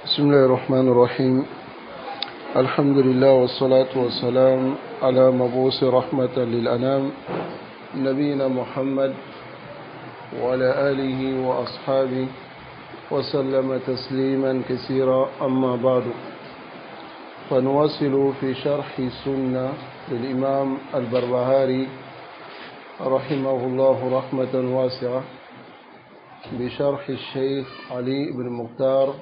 بسم الله الرحمن الرحيم. الحمد لله والصلاة والسلام على مبعوث رحمة للأنام نبينا محمد وعلى آله وأصحابه وسلم تسليما كثيرا. أما بعد، فنواصل في شرح السنة للإمام البربهاري رحمه الله رحمة واسعة بشرح الشيخ علي بن مختار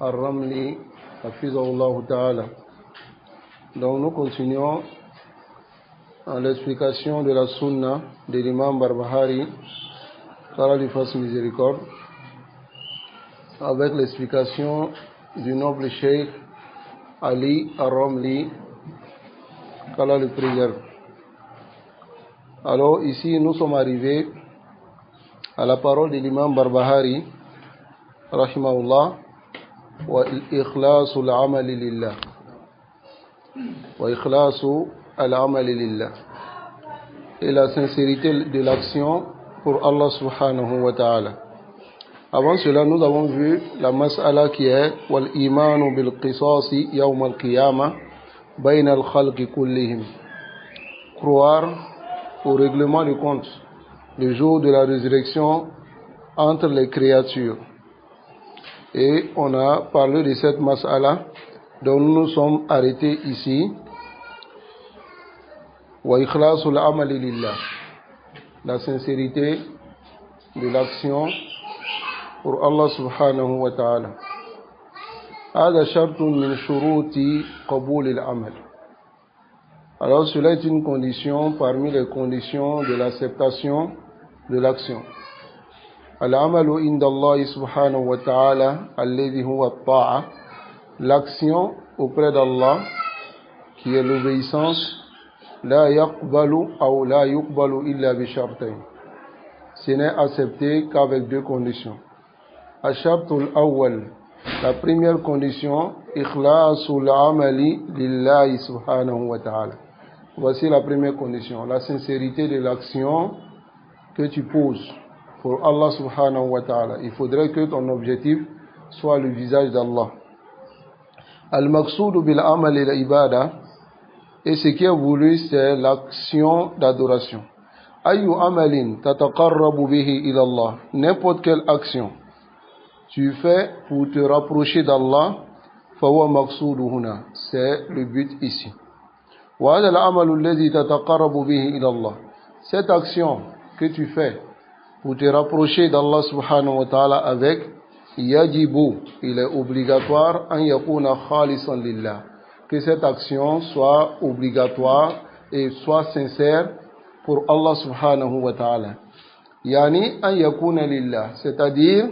الرملي حفظه الله ta'ala. Donc nous continuons l'explication de la sunna de l'imam Barbahari, qu'Allah lui fasse miséricorde, avec l'explication du noble cheikh Ali Ar-Ramli, qu'Allah le préserve. Alors ici nous sommes arrivés à la parole de l'imam Barbahari rahimahullah: wa ikhlasu al-amali lillah, wa ikhlasu al-amali lillah, et la sincérité de l'action pour Allah subhanahu wa ta'ala. Avant cela, nous avons vu la mas'ala qui est wal imanu bil qisasi yawm al-qiyamah bayna al-khalqi kullihim, croire au règlement du compte le jour de la résurrection entre les créatures. Et on a parlé de cette mas'ala dont nous nous sommes arrêtés ici. Wa ikhlasul amali lillah, la sincérité de l'action pour Allah subhanahu wa ta'ala. Hada shartun min shuruti qabul al-amal. Alors cela est une condition parmi les conditions de l'acceptation de l'action. Al-amalu inda Allah subhanahu wa ta'ala alladhi huwa at-ta'a, l'action auprès d'Allah qui est l'obéissance, la yaqbalu aw la yuqbalu illa bi shartayn, ce n'est accepté qu'avec deux conditions. Ash-shartul awwal, la première condition, ikhlasul amali lillahi subhanahu wa ta'ala. Voici la première condition, la sincérité de l'action que tu poses pour Allah subhanahu wa ta'ala. Il faudrait que ton objectif soit le visage d'Allah. Al-maqsoud bil amal al-ibada, et ce qui est voulu, c'est l'action d'adoration. Ayu amalin tataqarrabu bihi ila Allah, n'importe quelle action tu fais pour te rapprocher d'Allah, fa huwa maqsoud huna, c'est le but ici. Wa hadha al-amal alladhi tataqarrabu bihi ila Allah, cette action que tu fais pour te rapprocher d'Allah subhanahu wa ta'ala avec, yajibu, il est obligatoire, an yakuna khalisan lillah, que cette action soit obligatoire et soit sincère pour Allah subhanahu wa ta'ala. Yani an yakuna lillah, c'est-à-dire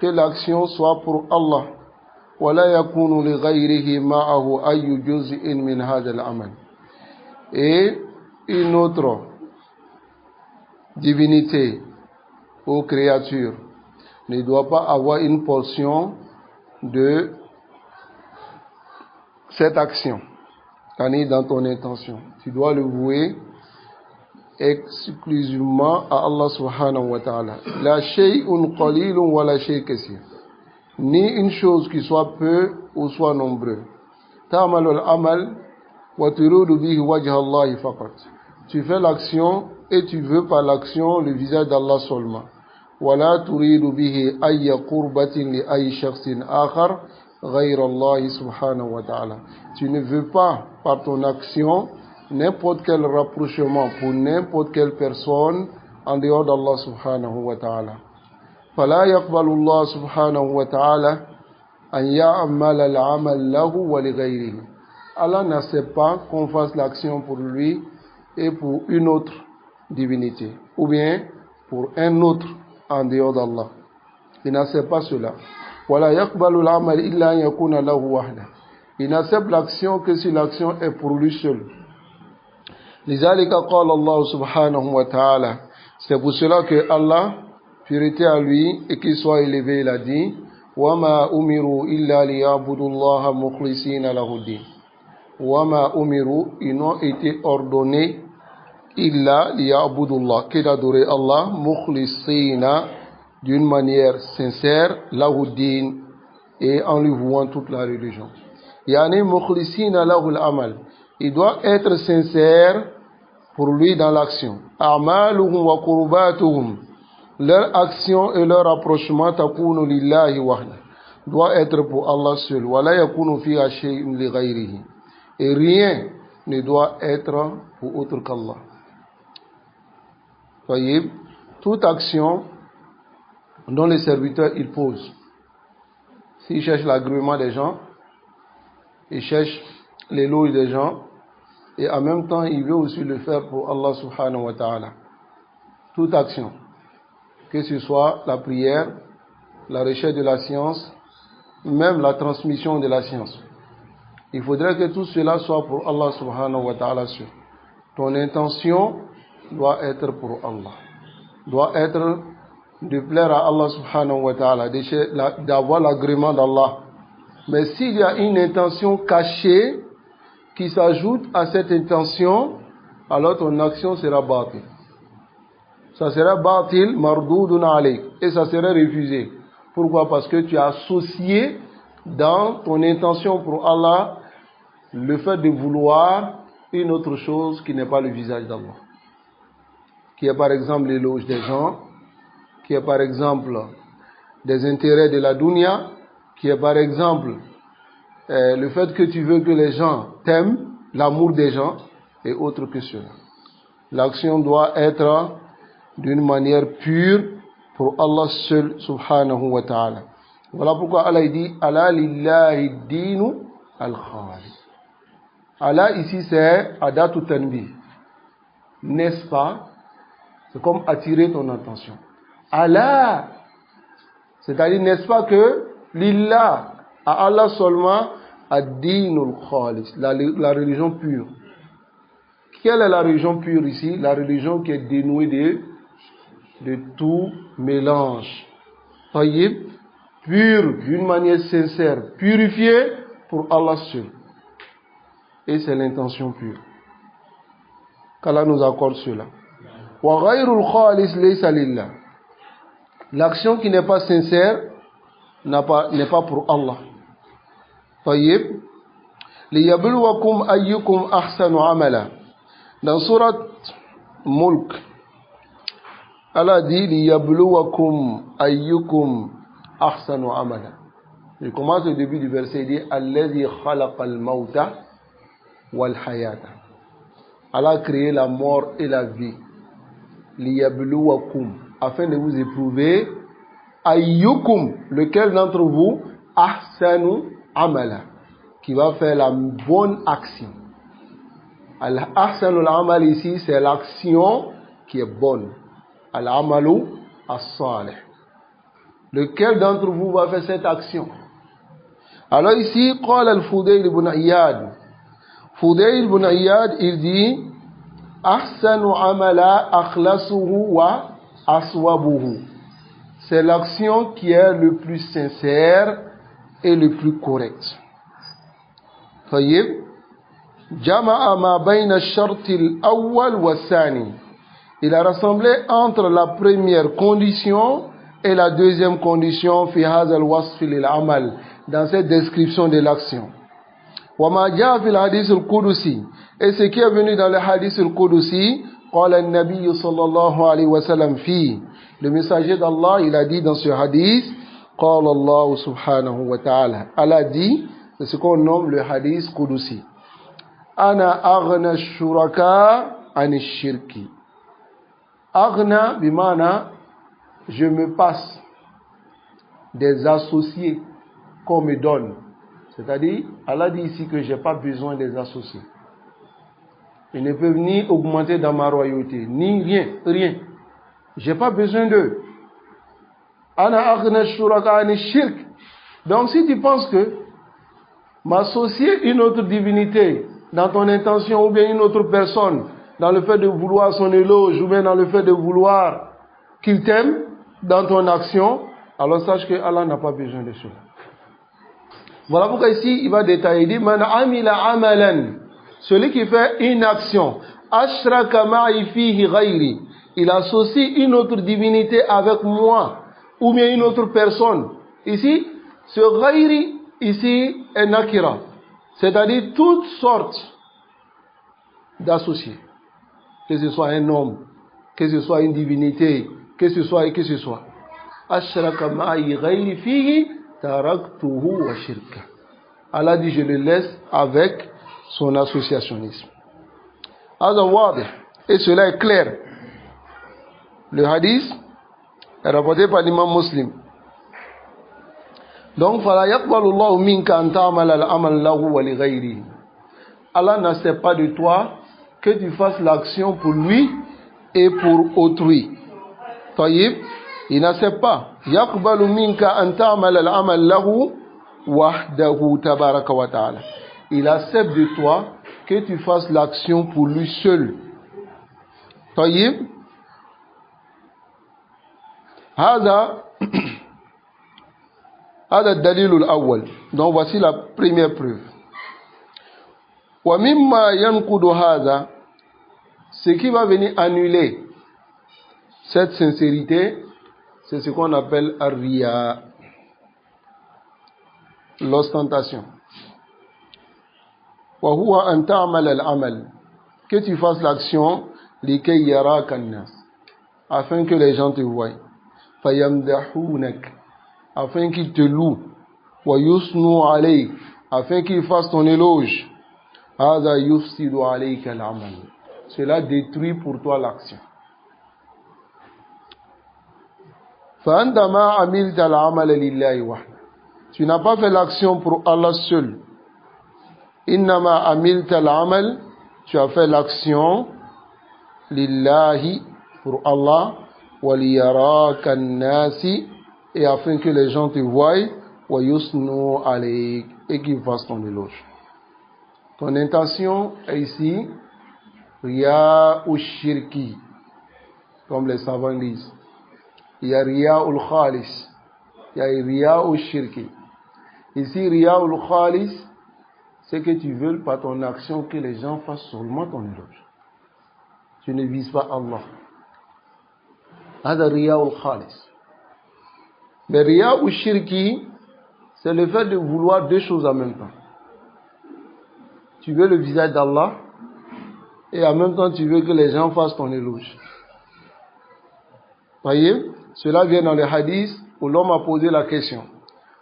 que l'action soit pour Allah. Wa la yakunu li ghayrihi ma'ahu ayyu juz'in min hadha al-amal. Et une autre divinité aux créatures ne doit pas avoir une portion de cette action, dans ton intention. Tu dois le vouer exclusivement à Allah subhanahu wa ta'ala. La shay'un qalilun wa la shay' kaseer, ni une chose qui soit peu ou soit nombreux. Ta'malu al-amal wa turidu bihi wajha Allah faqat, tu fais l'action et tu veux par l'action le visage d'Allah seulement. ولا تريد به أي قربة لأي شخص آخر غير الله سبحانه وتعالى. Tu ne veux pas par ton action n'importe quel rapprochement pour n'importe quelle personne en dehors d'Allah subhanahu wa ta'ala. فلا يقبل الله سبحانه وتعالى أن يعمل العمل له ولغيره. Allah n'accepte pas qu'on fasse l'action pour lui et pour une autre divinité, ou bien pour un autre en dehors d'Allah. Il n'accepte pas cela. Wala yaqbalu al-amal illa an yakuna lahu wahda. Il n'accepte l'action que si l'action est pour lui seul. Lidhalika qala Allah subhanahu wa ta'ala. C'est pour cela que Allah, purité à lui et qu'il soit élevé, il a dit: wa ma umiru illa liya'budu Allah mukhlisina lahu din. Wa ma umiru, ils n'ont été ordonnés illa liya'budullah, que d'adorer Allah mukhlisina, d'une manière sincère, lahouddin, et en lui vouant toute la religion. Yani mukhlisina lahu al-amal. Il doit être sincère pour lui dans l'action. A'maluhum wa qurbatuhum. Leur action et leur rapprochement takunu lillahi wahda. Doit être pour Allah seul. Wa la yakunu fiha shay'un li ghayrihi. Et rien ne doit être pour autre qu'Allah. Voyez, toute action dont les serviteurs ils posent, s'ils cherchent l'agrément des gens, ils cherchent l'éloge des gens, et en même temps, il veut aussi le faire pour Allah subhanahu wa ta'ala. Toute action, que ce soit la prière, la recherche de la science, même la transmission de la science. Il faudrait que tout cela soit pour Allah subhanahu wa ta'ala seul. Ton intention doit être pour Allah. Doit être de plaire à Allah subhanahu wa ta'ala, d'avoir l'agrément d'Allah. Mais s'il y a une intention cachée qui s'ajoute à cette intention, alors ton action sera batil. Ça sera batil, mardoudun alayk, et ça sera refusé. Pourquoi? Parce que tu as associé dans ton intention pour Allah le fait de vouloir une autre chose qui n'est pas le visage d'Allah. Qui est par exemple l'éloge des gens, qui est par exemple des intérêts de la dunya, qui est par exemple le fait que tu veux que les gens t'aiment, l'amour des gens, et autre que cela. L'action doit être d'une manière pure pour Allah seul, subhanahu wa ta'ala. Voilà pourquoi Allah dit « Ala lillahi dinu al-khalis ». Allah ici c'est adatu tanbih. N'est-ce pas? C'est comme attirer ton attention. Allah, c'est-à-dire n'est-ce pas que lillah, à Allah seulement, ad-dinul khalis, la religion pure. Quelle est la religion pure ici? La religion qui est dénouée de tout mélange. Tayyib, pure, d'une manière sincère, purifiée pour Allah seul. Et c'est l'intention pure. Qu'Allah nous accorde cela. Wa ghayrul khalis laysa lillah. L'action qui n'est pas sincère n'est pas pour Allah. Tayyib. Liyabluwakum ayyukum ahsanu amala. Dans surat Mulk, Allah dit liyabluwakum ayyukum ahsanu amala. Il commence le début du verset, il dit alladhi khalaqal mauta wal hayata. Allah a créé la mort et la vie. Liyabluwakum, afin de vous éprouver, ayyukum, lequel d'entre vous, ahsanu amala, qui va faire la bonne action. Al-ahsanu al-amal ici, c'est l'action qui est bonne. Al-amalu as-salih. Lequel d'entre vous va faire cette action? Alors ici, qala al-Fudayl ibn Iyad. Fudayl ibn Iyad, il dit ahsanu amala akhlasuhu wa aswabuhu. C'est l'action qui est le plus sincère et le plus correct. Tayyib. Jama'a ma bayna ash-sharti al-awwal wa thani. Il a rassemblé entre la première condition et la deuxième condition fi hadha al-wasf lil-amal, dans cette description de l'action. Wa ma jaa fi al-hadith al-qudusi, et ce qui est venu dans le hadith al-qudusi, qala an-nabiy sallallahu alayhi wa sallam fi, le messager d'Allah, il a dit dans ce hadith, qala Allah subhanahu wa ta'ala, Allah dit, c'est ce qu'on nomme le hadith qudusi. Ana aghna shuraka ani shirki. Aghna bimana, je me passe des associés qu'on me donne. C'est-à-dire, Allah dit ici que je n'ai pas besoin des associés. Ils ne peuvent ni augmenter dans ma royauté, ni rien. Je n'ai pas besoin d'eux. Ana aghna shuraka ani shirk. Donc si tu penses que m'associer une autre divinité dans ton intention, ou bien une autre personne, dans le fait de vouloir son éloge, ou bien dans le fait de vouloir qu'il t'aime dans ton action, alors sache que Allah n'a pas besoin de cela. Voilà pourquoi ici, il va détailler, il dit, Man amila amalan, celui qui fait une action, ashraka ma'i fihi ghayri, il associe une autre divinité avec moi, ou bien une autre personne. Ici, Ce ghayri ici est nakira, c'est-à-dire toutes sortes d'associés, que ce soit un homme, que ce soit une divinité, que ce soit. Ashraka ma'i ghayri fihi taraktuhu wa shirka. Allah dit je le laisse avec son associationnisme. Et cela est clair. Le hadith est rapporté par l'imam Muslim. Donc, فَلَا يَقْبَلُ اللَّهُ مِنْكَ أَنْ تَعْمَلَ الْعَمَلَ لَهُ وَلِغَيْرِهِ. Allah n'accepte pas de toi que tu fasses l'action pour lui et pour autrui. Taïb, il n'accepte pas. يَقْبَلُ مِنْكَ أَنْ تَعْمَلَ الْعَمَلَ لَهُ وَحْدَهُ تَبَارَكَ وَتَعَالَى. Il accepte de toi que tu fasses l'action pour lui seul. Taïb, هذا الدليل الأول. Donc voici la première preuve. ومما ينقض هذا, ce qui va venir annuler cette sincérité, c'est ce qu'on appelle ar-riya, l'ostentation. وهو أن تعمل العمل, que tu fasses l'action لكي يراك الناس, afin que les gens te voient. فيمدحونك, afin qu'ils te louent. ويثنوا عليك, afin qu'ils fassent ton éloge. هذا يفسد عليك العمل, cela détruit pour toi l'action. فأنت ما عملت العمل لله وحده, tu n'as pas fait l'action pour Allah seul. إنما عملت العمل, tu as fait l'action lillahi, pour Allah, وليراك الناس, et afin que les gens te voient, ويثنوا عليك, et qu'ils fassent ton éloge. Ton intention est ici riya ou shirki, comme les savants disent. Il y a riya ou khalis, il y a riya ou shirki. Ici riya ou khalis, c'est que tu veux par ton action que les gens fassent seulement ton éloge. Tu ne vises pas Allah. هذا riya ou khalis. Mais riya ou shirki, c'est le fait de vouloir deux choses en même temps. Tu veux le visage d'Allah et en même temps tu veux que les gens fassent ton éloge. Voyez, cela vient dans le hadith où l'homme a posé la question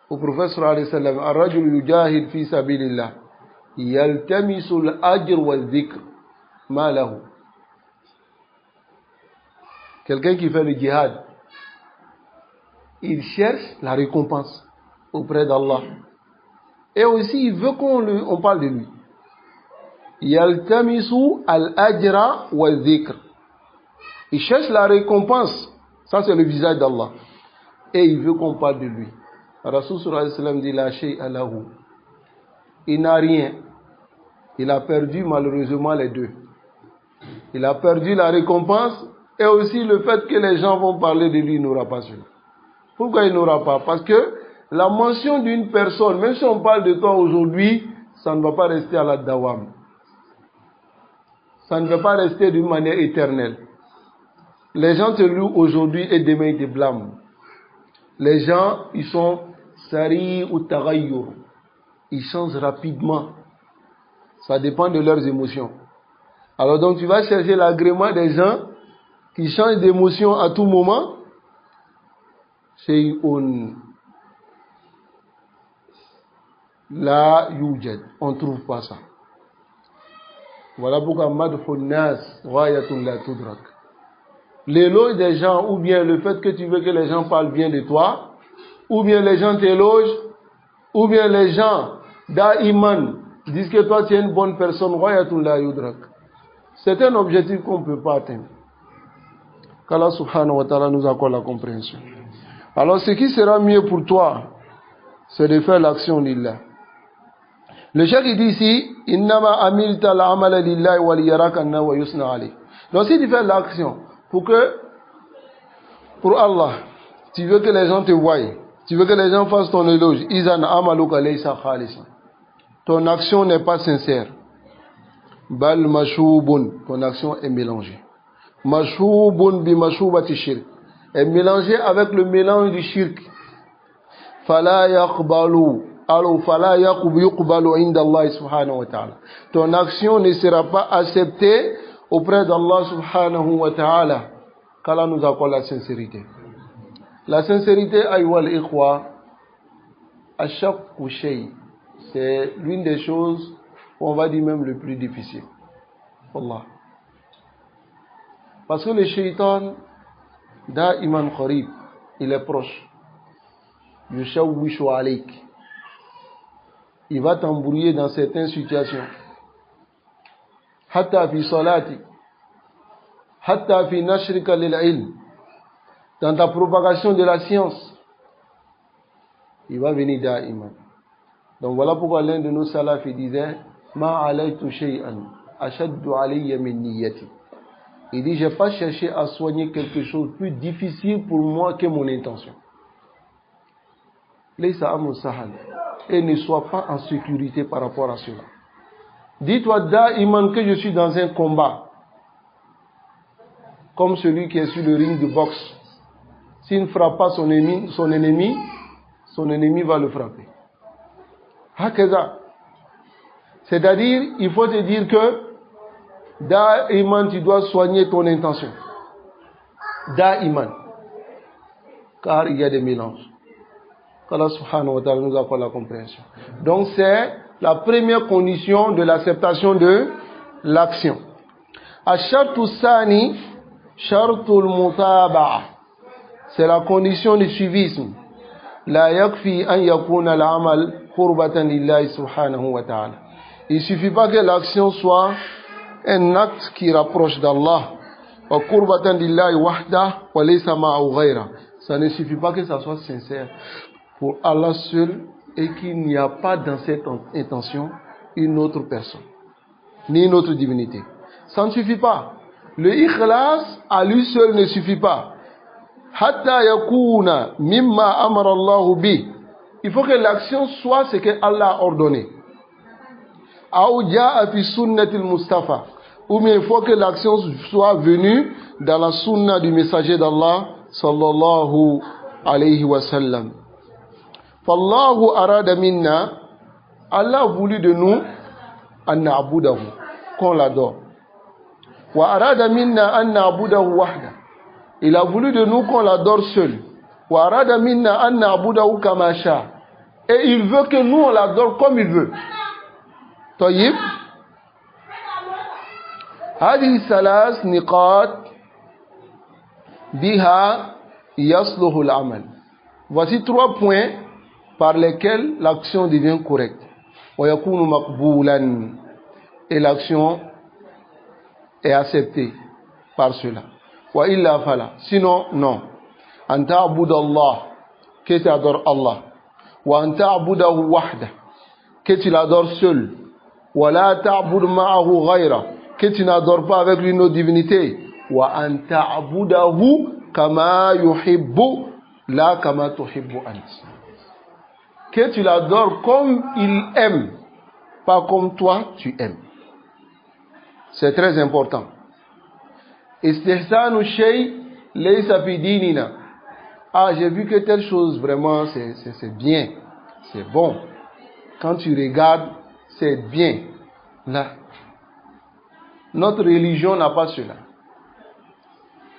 au prophète sallallahu alayhi wa sallam: Ar-rajul yujahid fi sabilillah yaltamisu al-ajr wa al-dhikr ma lahu. Quelqu'un qui fait le djihad, il cherche la récompense auprès d'Allah et aussi il veut qu'on parle de lui. Yaltamisu al-ajra wa al-dhikr, il cherche la récompense, ça c'est le visage d'Allah, et il veut qu'on parle de lui. Rasul sallallahu alayhi wa sallam dit: la shay'a lahu, il n'a rien, il a perdu malheureusement les deux. Il a perdu la récompense et aussi le fait que les gens vont parler de lui, il n'aura pas cela. Pourquoi il n'aura pas? Parce que la mention d'une personne, même si on parle de toi aujourd'hui, ça ne va pas rester à la dawam. Ça ne va pas rester d'une manière éternelle. Les gens te louent aujourd'hui et demain ils te blâment. Les gens, ils sont sari ou tagayyur. Ils changent rapidement. Ça dépend de leurs émotions. Alors donc tu vas chercher l'agrément des gens qui changent d'émotion à tout moment. Shay'un la yujad. On ne trouve pas ça. Voilà pourquoi madhun nas ghayatun la tudrak. L'éloge des gens, ou bien le fait que tu veux que les gens parlent bien de toi, ou bien les gens t'élogent, ou bien les gens da'iman disent que toi tu es une bonne personne, ghayatun la yudrak. C'est un objectif qu'on ne peut pas atteindre. Qu'Allah subhanahu wa ta'ala nous accorde la compréhension. Alors ce qui sera mieux pour toi, c'est de faire l'action lillah. Le cheikh il dit ici: Innama amilta al-amala lillahi wa liyaraka an-nas wa yusna alayk. Donc si tu fais l'action pour Allah, tu veux que les gens te voient, tu veux que les gens fassent ton éloge, izan amaluka laysa khalisan. Ton action n'est pas sincère. Bal mashubun, ton action est mélangée. Mashubun bi mashubati shirk, est mélangée avec le mélange du shirk. فلا يقبل alors فلا يقبل عند الله سبحانه وتعالى. Ton action ne sera pas acceptée auprès d'Allah subhanahu wa ta'ala. Qu'Allah nous accorde la sincérité. La sincérité, ayyuha al-ikhwa, ashaqu shay, c'est l'une des choses, on va dire même le plus difficile. Wallah. Parce que le shaitan, da'iman qarib, il est proche. Yushawwishu alayk. Il va t'embrouiller dans certaines situations. Hatta fi salati, hatta fi nashrika lil ilm. Dans ta propagation de la science, il va venir da'iman. Donc voilà pourquoi l'un de nos salafs disait Ma alaytu shay'an ashaddu alayya min niyyati. Il dit, j'ai pas cherché à soigner quelque chose de plus difficile pour moi que mon intention. Laysa amru sahal. Et ne sois pas en sécurité par rapport à cela. Dis-toi da'iman que je suis dans un combat. Comme celui qui est sur le ring de boxe. S'il ne frappe pas son ennemi va le frapper. Hakaza. C'est-à-dire, il faut te dire que da'iman, tu dois soigner ton intention. Da'iman. Car il y a des mélanges. qu'Allah subhanahu wa ta'ala nous accorde la compréhension. Donc c'est la première condition de l'acceptation de l'action. Ash-shartu sani, shartul mutaba'a. C'est la condition du suivisme. La yakfi an yakuna al-amal qurbatan lillahi subhanahu wa ta'ala. Il ne suffit pas que l'action soit un acte qui rapproche d'Allah. Wa qurbatan lillahi wahda wa laysa ma'ahu ghayra. Ça ne suffit pas que ça soit sincère pour Allah seul et qu'il n'y a pas dans cette intention une autre personne, ni une autre divinité. Ça ne suffit pas. Le ikhlas à lui seul ne suffit pas. Hatta yakuna mimma amara Allah bi. Il faut que l'action soit ce que Allah a ordonné. Aou ja'a fi sunnatil Mustafa. Ou bien il faut que l'action soit venue dans la sunna du messager d'Allah sallallahu alayhi wa sallam. Fallahu arada minna, Allah a voulu de nous an na'budahu, qu'on l'adore. Wa arada minna an na'budahu wahda. Il a voulu de nous qu'on l'adore seul. Wa arada minna an na'budahu kama sha. Et il veut que nous on l'adore comme il veut. Tayyib. هذه ثلاث نقاط بها يصلح العمل. Voici 3 points par lesquels l'action devient correcte. ويكون مقبولا. Et l'action est acceptée par cela. وإلا فلا. Sinon, non. أن تعبد الله. Que tu adores Allah. وأن تعبده وحده. Que tu l'adores seul. ولا تعبد معه غيره. Que tu n'adores pas avec une autre divinité. Wa an ta'budahu kama yuhibbu la kama tuhibbu ant. Que tu l'adores comme il aime, pas comme toi tu aimes. C'est très important. Istihsanu shay laysa fi dinina. Ah, j'ai vu que telle chose vraiment c'est bien, c'est bon. Quand tu regardes, c'est bien. Là, notre religion n'a pas cela.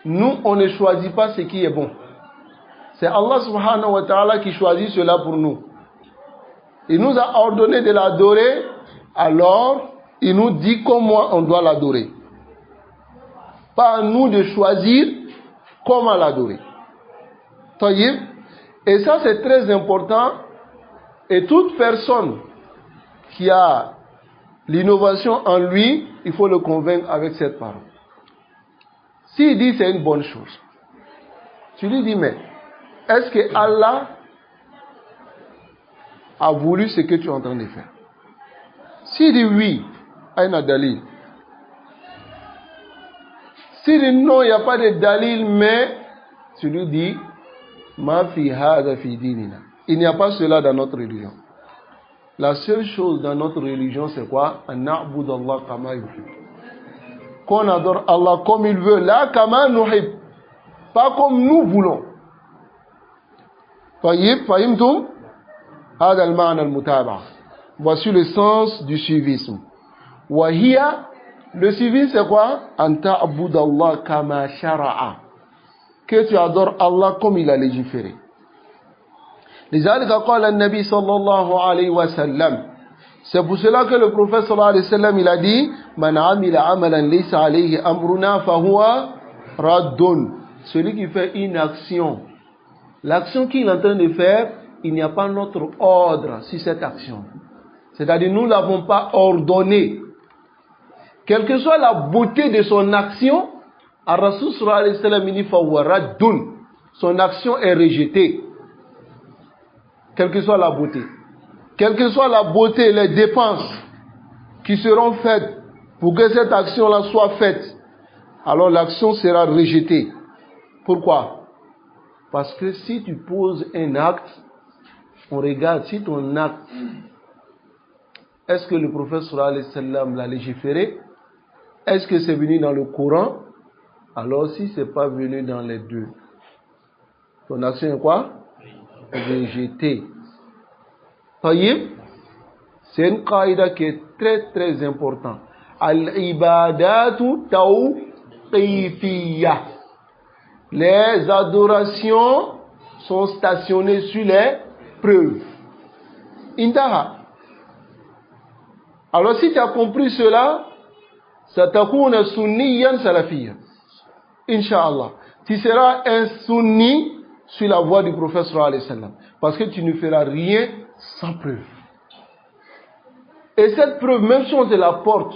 Nous, on ne choisit pas ce qui est bon. C'est Allah subhanahu wa ta'ala qui choisit cela pour nous. Il nous a ordonné de l'adorer, alors il nous dit comment on doit l'adorer. Pas à nous de choisir comment l'adorer. Tayyib. Et ça c'est très important. Et toute personne qui a l'innovation en lui, il faut le convaincre avec cette parole. S'il dit c'est une bonne chose, tu lui dis mais est-ce que Allah a voulu ce que tu es en train de faire? S'il dit oui, aïna dalil. S'il dit non, il n'y a pas de dalil, mais tu lui dis ma fi hadha fi dinina. Il n'y a pas cela dans notre religion. La seule chose dans notre religion, c'est quoi? An na'budu Allah kama yuhib. Qu'on adore Allah comme il veut. La kama nuhib. Pas comme nous voulons. Tayyib, fahimtum? هذا المعنى المتابعة. Voici le sens du suivisme. وهي, le suivisme c'est quoi? أن تعبد الله كما شرع, que tu adores Allah comme il a légiféré. لذلك قال النبي صلى الله عليه وسلم, c'est pour cela que le prophète صلى الله عليه وسلم il a dit من عمل عملا ليس عليه أمرنا فهو رد. Celui qui fait une action, l'action qu'il est en train de faire, il n'y a pas notre ordre sur cette action. C'est-à-dire nous ne l'avons pas ordonné. Quelle que soit la beauté de son action, Ar-Rasul sallallahu alayhi wa sallam il dit فهو رد. Son action est rejetée. Quelle que soit la beauté. Quelle que soit la beauté, les dépenses qui seront faites pour que cette action-là soit faite, alors l'action sera rejetée. Pourquoi? Parce que si tu poses un acte, on regarde si ton acte, est-ce que le prophète sallallahu alayhi wa sallam l'a légiféré? Est-ce que c'est venu dans le Coran? Alors si ce n'est pas venu dans les deux, ton action est quoi? Rejetée. Taïb, c'est une qaïda qui est très très importante. Al-ibadatu tawqifiyya. Les adorations sont stationnées sur les preuves. Intaha. Alors si tu as compris cela, satakuna sunniyan salafiyya. Inch'Allah. Tu seras un sunni sur la voie du prophète sallallahu alayhi wa sallam. Parce que tu ne feras rien sans preuve. Et cette preuve, même si on te la porte,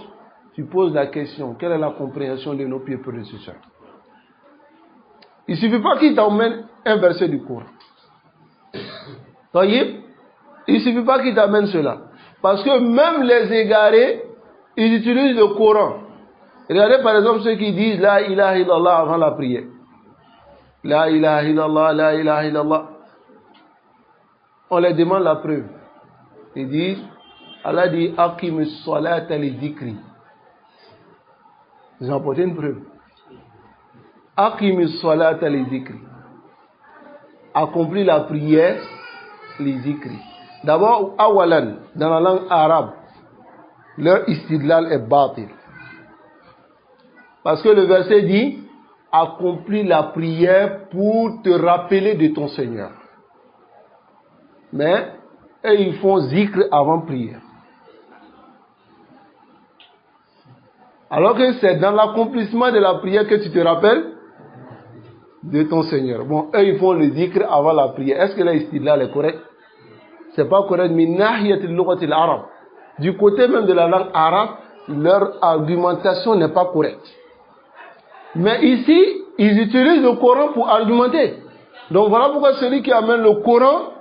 tu poses la question, quelle est la compréhension de nos pieds prédécesseurs? Il ne suffit pas qu'il t'emmène un verset du Coran. Voyez? Il ne suffit pas qu'il t'amène cela. Parce que même les égarés, ils utilisent le Coran. Regardez par exemple ceux qui disent La ilaha illallah avant la prière. La ilaha illallah, la ilaha illallah. On leur demande la preuve. Ils disent, Allah dit, Akim salat al-dhikri. Ils ont apporté une preuve. Akim salat al-dhikri. Accomplis la prière, les dhikri. D'abord, awalan, dans la langue arabe, leur istidlal est batil. Parce que le verset dit, accomplis la prière pour te rappeler de ton Seigneur. Mais, eux, ils font zikr avant prière. Alors que c'est dans l'accomplissement de la prière que tu te rappelles de ton Seigneur. Bon, eux, ils font le zikr avant la prière. Est-ce que là, istidlal est correct? C'est pas correct. Du côté même de la langue arabe, leur argumentation n'est pas correcte. Mais ici, ils utilisent le Coran pour argumenter. Donc voilà pourquoi celui qui amène le Coran,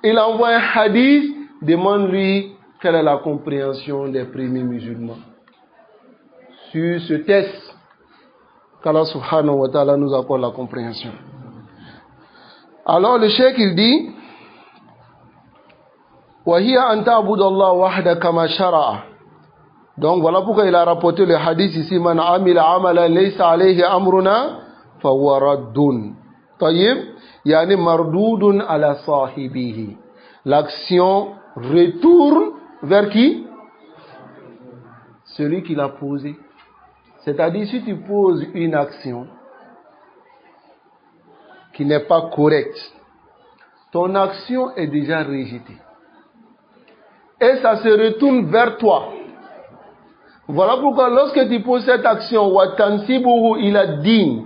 il envoie un hadith, demande-lui quelle est la compréhension des premiers musulmans. Sur ce test, qu'Allah subhanahu wa ta'ala nous accorde la compréhension. Alors le cheikh il dit, وَهِيَ أَن تَعْبُدَ اللَّهَ وَحْدَهُ كَمَا شَرَعَ. Donc voilà pourquoi il a rapporté le hadith ici, Man amila amalan laysa alayhi amruna fahuwa raddun. Tayyib, yani mardudun ala sahibihi. L'action retourne vers qui? Celui qui l'a posée. C'est-à-dire si tu poses une action qui n'est pas correcte, ton action est déjà rejetée. Et ça se retourne vers toi. Voilà pourquoi lorsque tu poses cette action, watansibuhu ila din,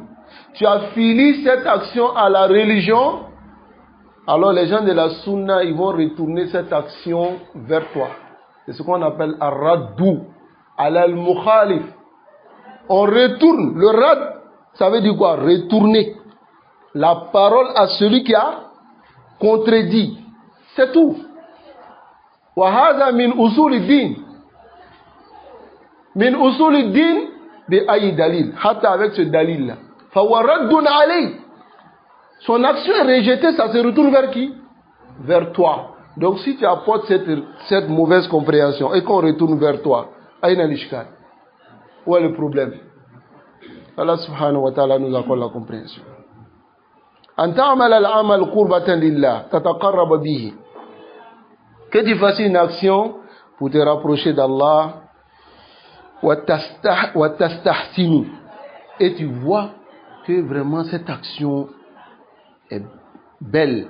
tu affilies cette action à la religion, alors les gens de la sunna, ils vont retourner cette action vers toi. C'est ce qu'on appelle ar-raddu, al-mukhalif. On retourne. Le rad, ça veut dire quoi? Retourner la parole à celui qui a contredit. C'est tout. Wa hadha min usul din. Min usul din bi ayi dalil. Hatta avec ce dalil là. Fa wa raddun alayh. Son action est rejetée, ça se retourne vers qui? Vers toi. Donc si tu apportes cette mauvaise compréhension et qu'on retourne vers toi, aïna l'ishkal. Où est le problème? Allah subhanahu wa ta'ala nous accorde la compréhension. An ta'amal al-amal qurbatan lillah, tataqarraba bihi. Que tu fasses une action pour te rapprocher d'Allah. Et tu vois que vraiment cette action est belle.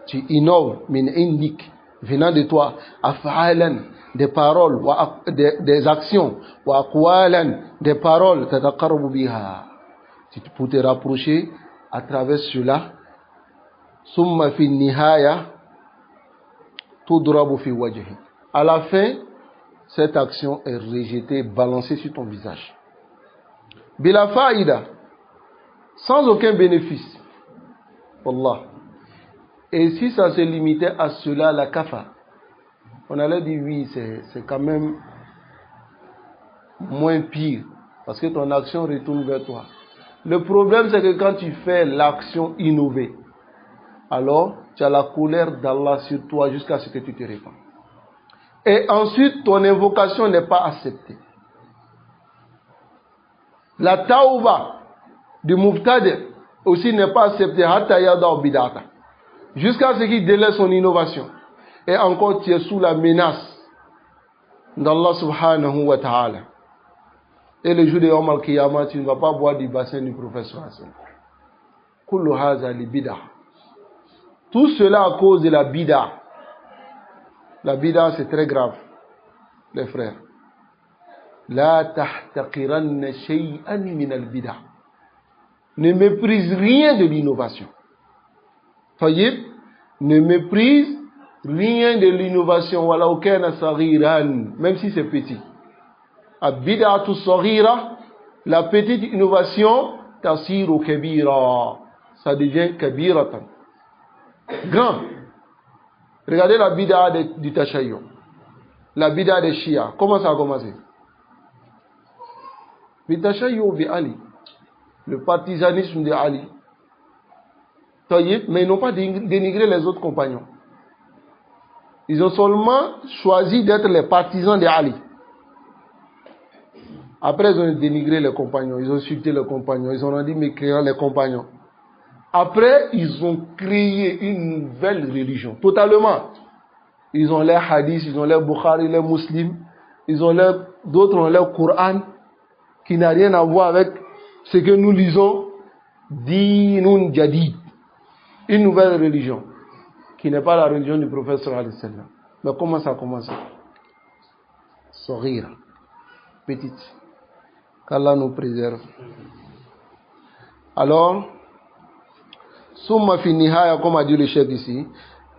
Tu innoves min indik, venant de toi, af'alan, des paroles, des actions, wa aqwalan, des paroles, tataqarrabu biha, pour te rapprocher à travers cela. Summa fi nihaya tudrabu fi wajhi. À la fin, cette action est rejetée, balancée sur ton visage. Bila faïda, sans aucun bénéfice. Wallah. Et si ça se limitait à cela, la kafa, on allait dire oui, c'est quand même moins pire, parce que ton action retourne vers toi. Le problème, c'est que quand tu fais l'action innovée, alors tu as la colère d'Allah sur toi jusqu'à ce que tu te répands. Et ensuite, ton invocation n'est pas acceptée. La taouba du muftadi aussi n'est pas acceptée, hatta yada bidata, jusqu'à ce qu'il délaisse son innovation. Et encore, tu es sous la menace d'Allah subhanahu wa ta'ala. Et le jour de Yawm al-Qiyamah, tu ne vas pas boire du bassin du professeur Hassan. Kullu haza li bid'ah. Tout cela à cause de la bid'ah. La bid'ah, c'est très grave, les frères. La tahtaqiranna shay'an min al-bid'ah. Ne méprise rien de l'innovation. Tayyib, ne méprise rien de l'innovation, wala kana saghiran, même si c'est petit. Abidatu saghira, la petite innovation, tasiru kabira, ça devient kabiratan, grand. Regardez la bid'a du Tashayyu, la bid'a des Shia. Comment ça a commencé? Le Tashayyu bi Ali, le partisanisme de Ali. Mais ils n'ont pas dénigré les autres compagnons. Ils ont seulement choisi d'être les partisans de Ali. Après, ils ont dénigré les compagnons, ils ont insulté les compagnons, ils ont dit mécréants les compagnons. Après, ils ont créé une nouvelle religion, totalement. Ils ont les hadiths, ils ont les Bukhari, les musulmans, ils ont d'autres ont le Coran, qui n'a rien à voir avec ce que nous lisons, Dinun Jadid, une nouvelle religion, qui n'est pas la religion du prophète sallallahu alayhi wa sallam. Mais comment ça a commencé? Sourire, petite. Qu'Allah nous préserve. Alors, Summa fi nihaya, comme a dit le chef ici,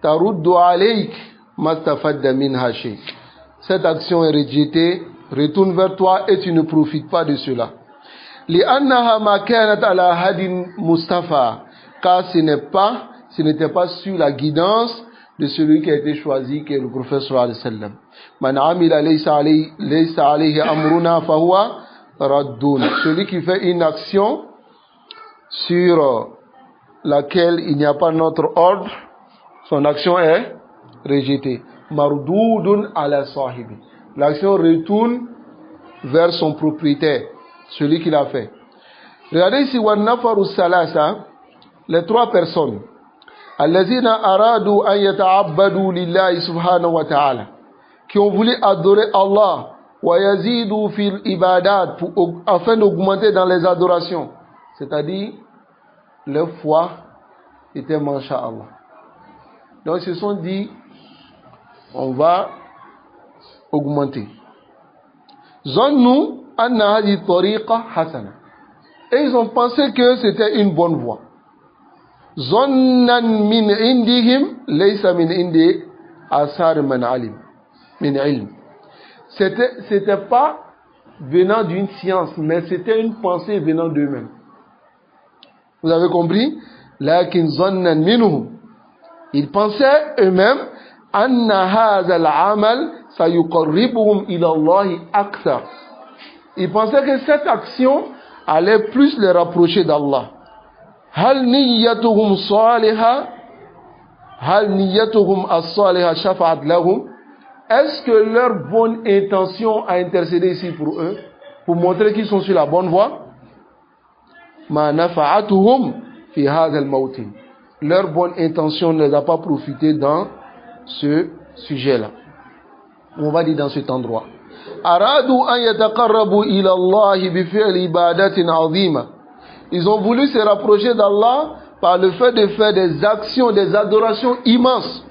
Taruddu alayk mastafadda minha shay. Cette action est rejetée, retourne vers toi et tu ne profites pas de cela. Li'annaha ma kanat ala hadin Mustafa, car ce n'était pas sur la guidance de celui qui a été choisi, qui est le prophète sallallahu alayhi wa sallam. Man amila laysa alayhi amruna fahuwa raddun. Celui qui fait une action sur laquelle il n'y a pas notre ordre, son action est rejetée. Mardoudun ala sahibi. L'action retourne vers son propriétaire, celui qui l'a fait. Regardez ici, wa nafaru salasa, les trois personnes, allazina aradu an yata'abbadu lillahi subhanahu wa ta'ala, qui ont voulu adorer Allah, wa yazidu fil ibadat, afin d'augmenter dans les adorations, c'est-à-dire leur foi était masha'Allah. Donc ils se sont dit, on va augmenter. Zannu anna hadi tariqa hasana. Et ils ont pensé que c'était une bonne voie. Zannan min indihim laysa min indi asar man alim min ilm. C'était pas venant d'une science, mais c'était une pensée venant d'eux-mêmes. Vous avez compris? Lakin zannan minhum. Ils pensaient eux-mêmes anna hadha al-amal sayuqarribuhum ila Allah akthar. Ils pensaient que cette action allait plus les rapprocher d'Allah. Hal niyyatuhum salihah, hal niyyatuhum as-salihah shafa'at lahum. Est-ce que leur bonne intention a intercédé ici pour eux, pour montrer qu'ils sont sur la bonne voie? Ma nafa'atuhum fi hadha al-mawtin. leur bonne intention ne les a pas profité dans ce sujet-là. On va dire dans cet endroit. Ils ont voulu se rapprocher d'Allah par le fait de faire des actions, des adorations immenses.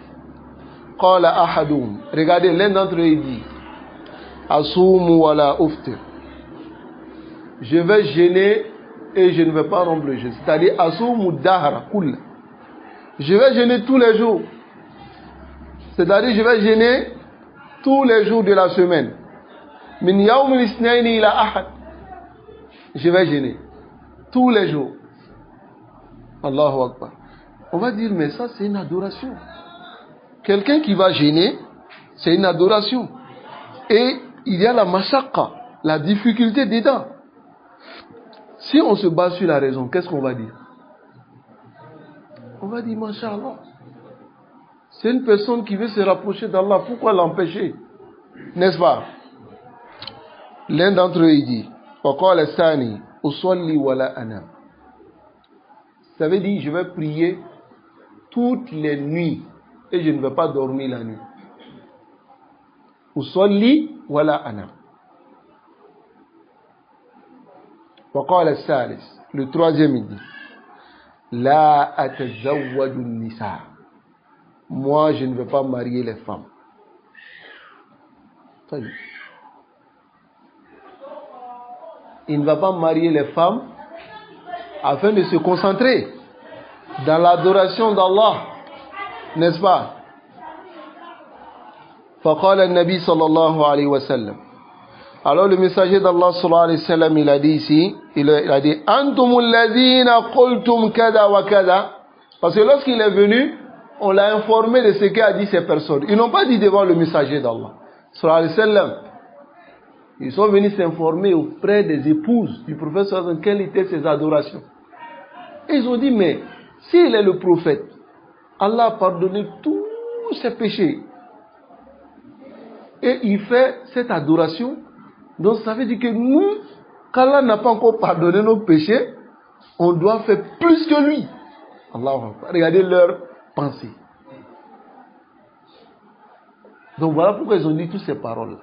Regardez, l'un d'entre eux dit Asumu wala uftir. Je vais jeûner et je ne vais pas rompre le jeûne. C'est-à-dire Asumu dahra kull. Je vais jeûner tous les jours. C'est-à-dire je vais jeûner tous les jours de la semaine. Min yawm al-ithnayn ila ahad. Je vais jeûner tous les jours. Allahu Akbar. On va dire, mais ça c'est une adoration. Quelqu'un qui va jeûner, c'est une adoration. Et il y a la mashaqqa, la difficulté dedans. Si on se base sur la raison, qu'est-ce qu'on va dire? On va dire, Masha'Allah. C'est une personne qui veut se rapprocher d'Allah. Pourquoi l'empêcher? N'est-ce pas? L'un d'entre eux, il dit, ça veut dire, je vais prier toutes les nuits et je ne vais pas dormir la nuit. Usalli wala anam. Le troisième, il dit, la atazawwaju nisa. Moi, je ne vais pas marier les femmes. Il ne va pas marier les femmes afin de se concentrer dans l'adoration d'Allah, n'est-ce pas? فقال النبي صلى الله عليه وسلم. Alors le messager d'Allah sallallahu alayhi wa sallam, il a dit ici, il a dit antumul ladhina qultum kada wa kada. Parce que lorsqu'il est venu, on l'a informé de ce qu'a dit ces personnes. Ils n'ont pas dit devant le messager d'Allah sallallahu alayhi wa sallam. Ils sont venus s'informer auprès des épouses du prophète sallallahu alayhi wa sallam quelles étaient ses adorations. Et ils ont dit, mais s'il est le prophète, Allah a pardonné tous ses péchés. Et il fait cette adoration. Donc ça veut dire que nous, qu'Allah n'a pas encore pardonné nos péchés, on doit faire plus que lui. Allah, regardez leur pensée. Donc voilà pourquoi ils ont dit toutes ces paroles-là.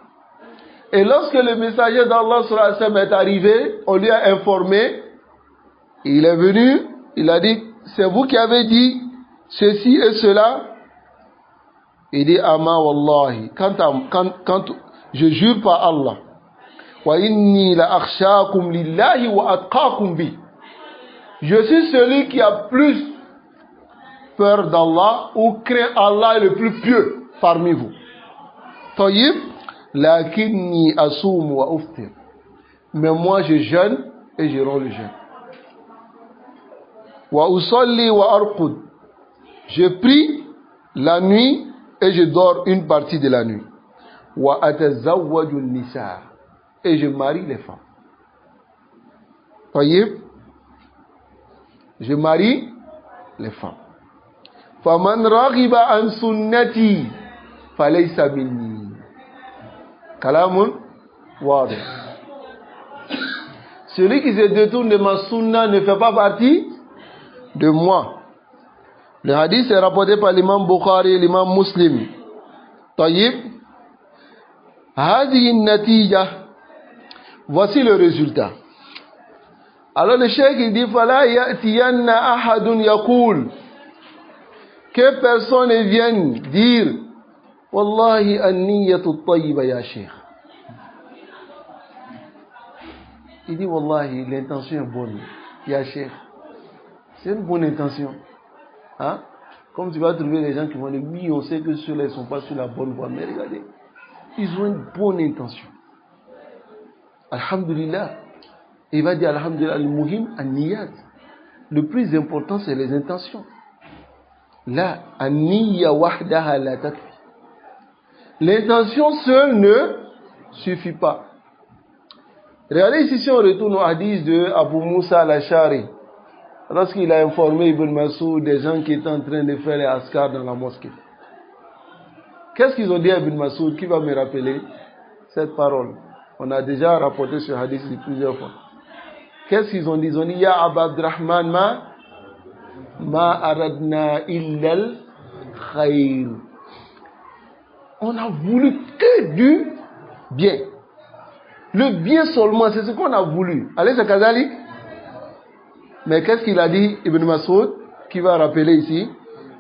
Et lorsque le messager d'Allah sallallahu alayhi wa sallam est arrivé, on lui a informé, il est venu, il a dit, c'est vous qui avez dit ceci et cela. Il dit, Ama wallahi, quand je jure par Allah, wa inni la akhshakum lillahi wa atqakum bi. Je suis celui qui a plus peur d'Allah ou craint Allah le plus pieux parmi vous. Tayyib, lakinni asum wa uftir. Mais moi je jeûne et je rends le jeûne. Wa usalli wa arqud. Je prie la nuit et je dors une partie de la nuit. Wa atazawwaju nisa. Et je marie les femmes. Voyez? Je marie les femmes. Faman raghiba an sunnati falaysa minni. Kalamun wadi. Celui qui se détourne de ma sunna ne fait pas partie de moi. Le hadith est rapporté par l'imam Bukhari et l'imam Muslim. Tayyib. Hadihi natija. Voici le résultat. Alors le cheikh il dit fala ya'tiyanna ahadun yaqul. Que personne ne vienne dire wallahi an-niyyatu tayyiba ya cheikh. Il dit wallahi l'intention est bonne ya cheikh. C'est une bonne intention. Hein? Comme tu vas trouver les gens qui vont dire oui, on sait que ceux-là ne sont pas sur la bonne voie. Mais regardez, ils ont une bonne intention. Alhamdulillah. Il va dire Alhamdulillah, al-muhim an-niyat. Le plus important, c'est les intentions. Là, an-niyya wahdaha la takfi. L'intention seule ne suffit pas. Regardez ici, si on retourne au hadith de Abu Musa al-Ashari. Lorsqu'il a informé Ibn Massoud des gens qui étaient en train de faire les askar dans la mosquée. Qu'est-ce qu'ils ont dit à Ibn Massoud? Qui va me rappeler cette parole? On a déjà rapporté ce hadith plusieurs fois. Qu'est-ce qu'ils ont dit? Ils ont dit, Ya Abd Rahman ma Ma aradna illal khayr. On a voulu que du bien. Le bien seulement, c'est ce qu'on a voulu. Allez, c'est Kazali. Mais qu'est-ce qu'il a dit, Ibn Mas'ud, qui va rappeler ici?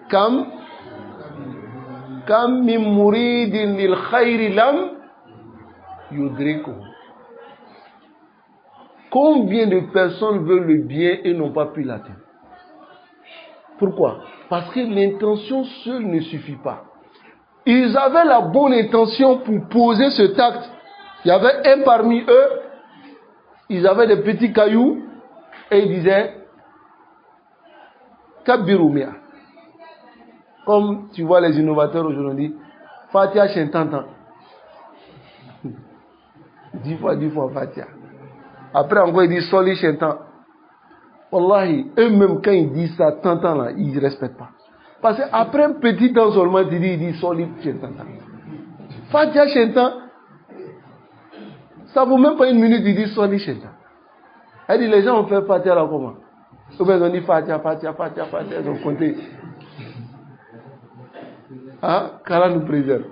Kam min muridin lil khayri lam yudriku. Combien de personnes veulent le bien et n'ont pas pu l'atteindre? Pourquoi? Parce que l'intention seule ne suffit pas. Ils avaient la bonne intention pour poser cet acte. Il y avait un parmi eux, ils avaient des petits cailloux et ils disaient Kabirumia. Comme tu vois les innovateurs aujourd'hui, Fatia Chentantan. 10 fois Fatia. Après encore ils disent Soli Chentan. Wallahi, eux-mêmes quand ils disent ça, tantan là, ils ne respectent pas. Parce qu'après un petit temps seulement, ils disent Soli Chentantan. Fatia Chentan. Ça vaut même pas une minute, ils disent Soli Chentan. Elle dit les gens ont fait Fatia là comment? Ou bien ils ont dit Fatia, ils ont compté. Hein? Qu'Allah nous préserve.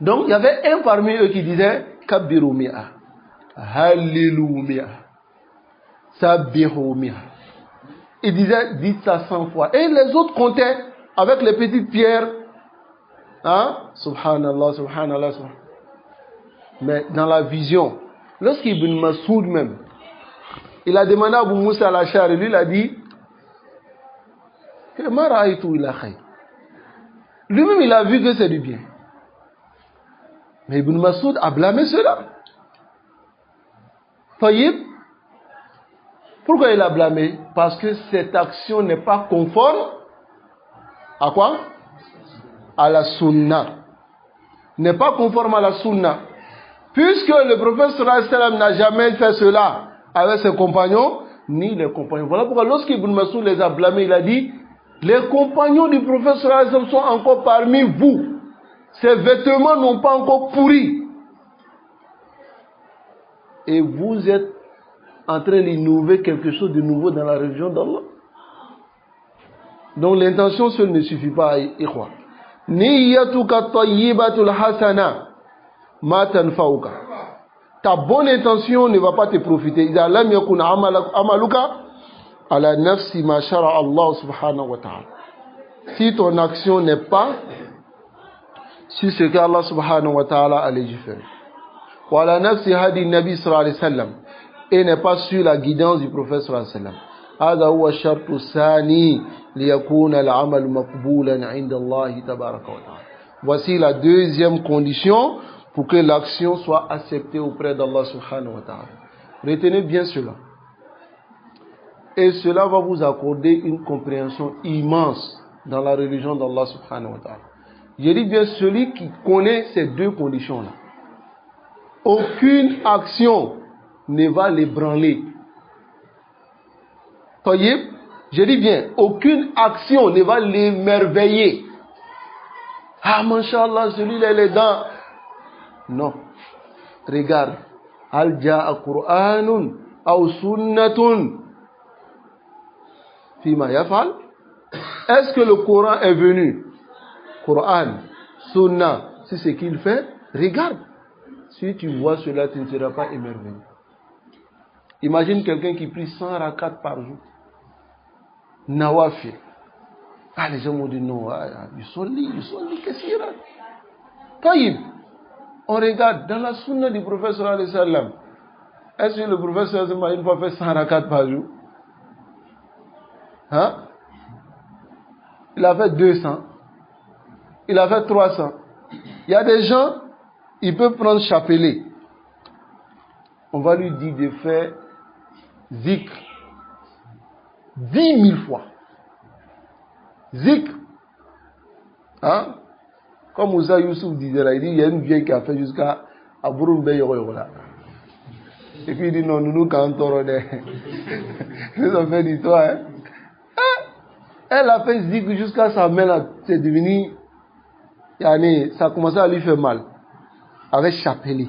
Donc il y avait un parmi eux qui disait Kabiru mi'a, Hallelu mi'a, Sabihu mi'a. Il disait dites ça 100 fois. Et les autres comptaient avec les petites pierres. Hein? Subhanallah, subhanallah, subhanallah. Mais dans la vision, lorsqu'Ibn Mas'ud même, il a demandé à Abu Moussa al-Ash'ari, lui il a dit que ma ra'aytu ila khayr. Lui-même il a vu que c'est du bien. Mais Ibn Mas'ud a blâmé cela. Taïb, pourquoi il a blâmé? Parce que cette action n'est pas conforme à quoi? À la sunna. N'est pas conforme à la sunna. Puisque le prophète sallallahu alayhi wa sallam n'a jamais fait cela avec ses compagnons, ni les compagnons. Voilà pourquoi lorsqu'Ibn Mas'ud les a blâmés, il a dit les compagnons du prophète sallallahu alayhi wa sallam sont encore parmi vous. Ces vêtements n'ont pas encore pourri. Et vous êtes en train d'innover quelque chose de nouveau dans la religion d'Allah. Donc l'intention seule ne suffit pas, ikhwa. Niyyatuka tayyibatul hasana ma tanfa'uka. Ta bonne intention ne va pas te profiter. Idha lam yakun amaluka ala nafsi ma shara Allah subhanahu wa ta'ala. Si ton action n'est pas sur ce qu'Allah subhanahu wa ta'ala a légiféré. Wa ala nafsi hadi nabi sallallahu alayhi wa sallam. Et n'est pas sur la guidance du prophète sallallahu alayhi wa sallam. هذا هو الشرط الثاني ليكون العمل مقبولا عند الله تبارك وتعالى. Voici la deuxième condition pour que l'action soit acceptée auprès d'Allah subhanahu wa ta'ala. Retenez bien cela. Et cela va vous accorder une compréhension immense dans la religion d'Allah subhanahu wa ta'ala. Je dis bien celui qui connaît ces deux conditions-là. Aucune action ne va l'ébranler. Taïb, je dis bien, aucune action ne va l'émerveiller. Ah, mashallah, celui-là, il est dans. Non. Regarde. Al ja'a Qur'anun aw sunnatun fima yaf'al. Est-ce que le Coran est venu? Coran, Sunna, c'est ce qu'il fait. Regarde. Si tu vois cela, tu ne seras pas émerveillé. Imagine quelqu'un qui prie 100 rakats par jour. Nawafi. Ah, les gens m'ont dit non, ils sont lits, qu'est-ce qu'il y a? Taïb. On regarde dans la sunna du prophète sallallahu alayhi wa sallam. Est-ce que le prophète sallallahu alayhi wa sallam a une fois fait 100 rakats par jour? Hein? Il a fait 200. Il a fait 300. Il y a des gens, ils peuvent prendre chapelet. On va lui dire de faire zikr 10 000 fois. Zikr. Hein? Comme Moussa Youssouf disait là, il dit, il y a une vieille qui a fait jusqu'à Aburumbe Yoroyola. Et puis il dit, non, nous quand on nous avons fait d'histoire. Hein? Elle a fait zikr jusqu'à sa main là, c'est devenu, ça a commencé à lui faire mal. Avec chapelet.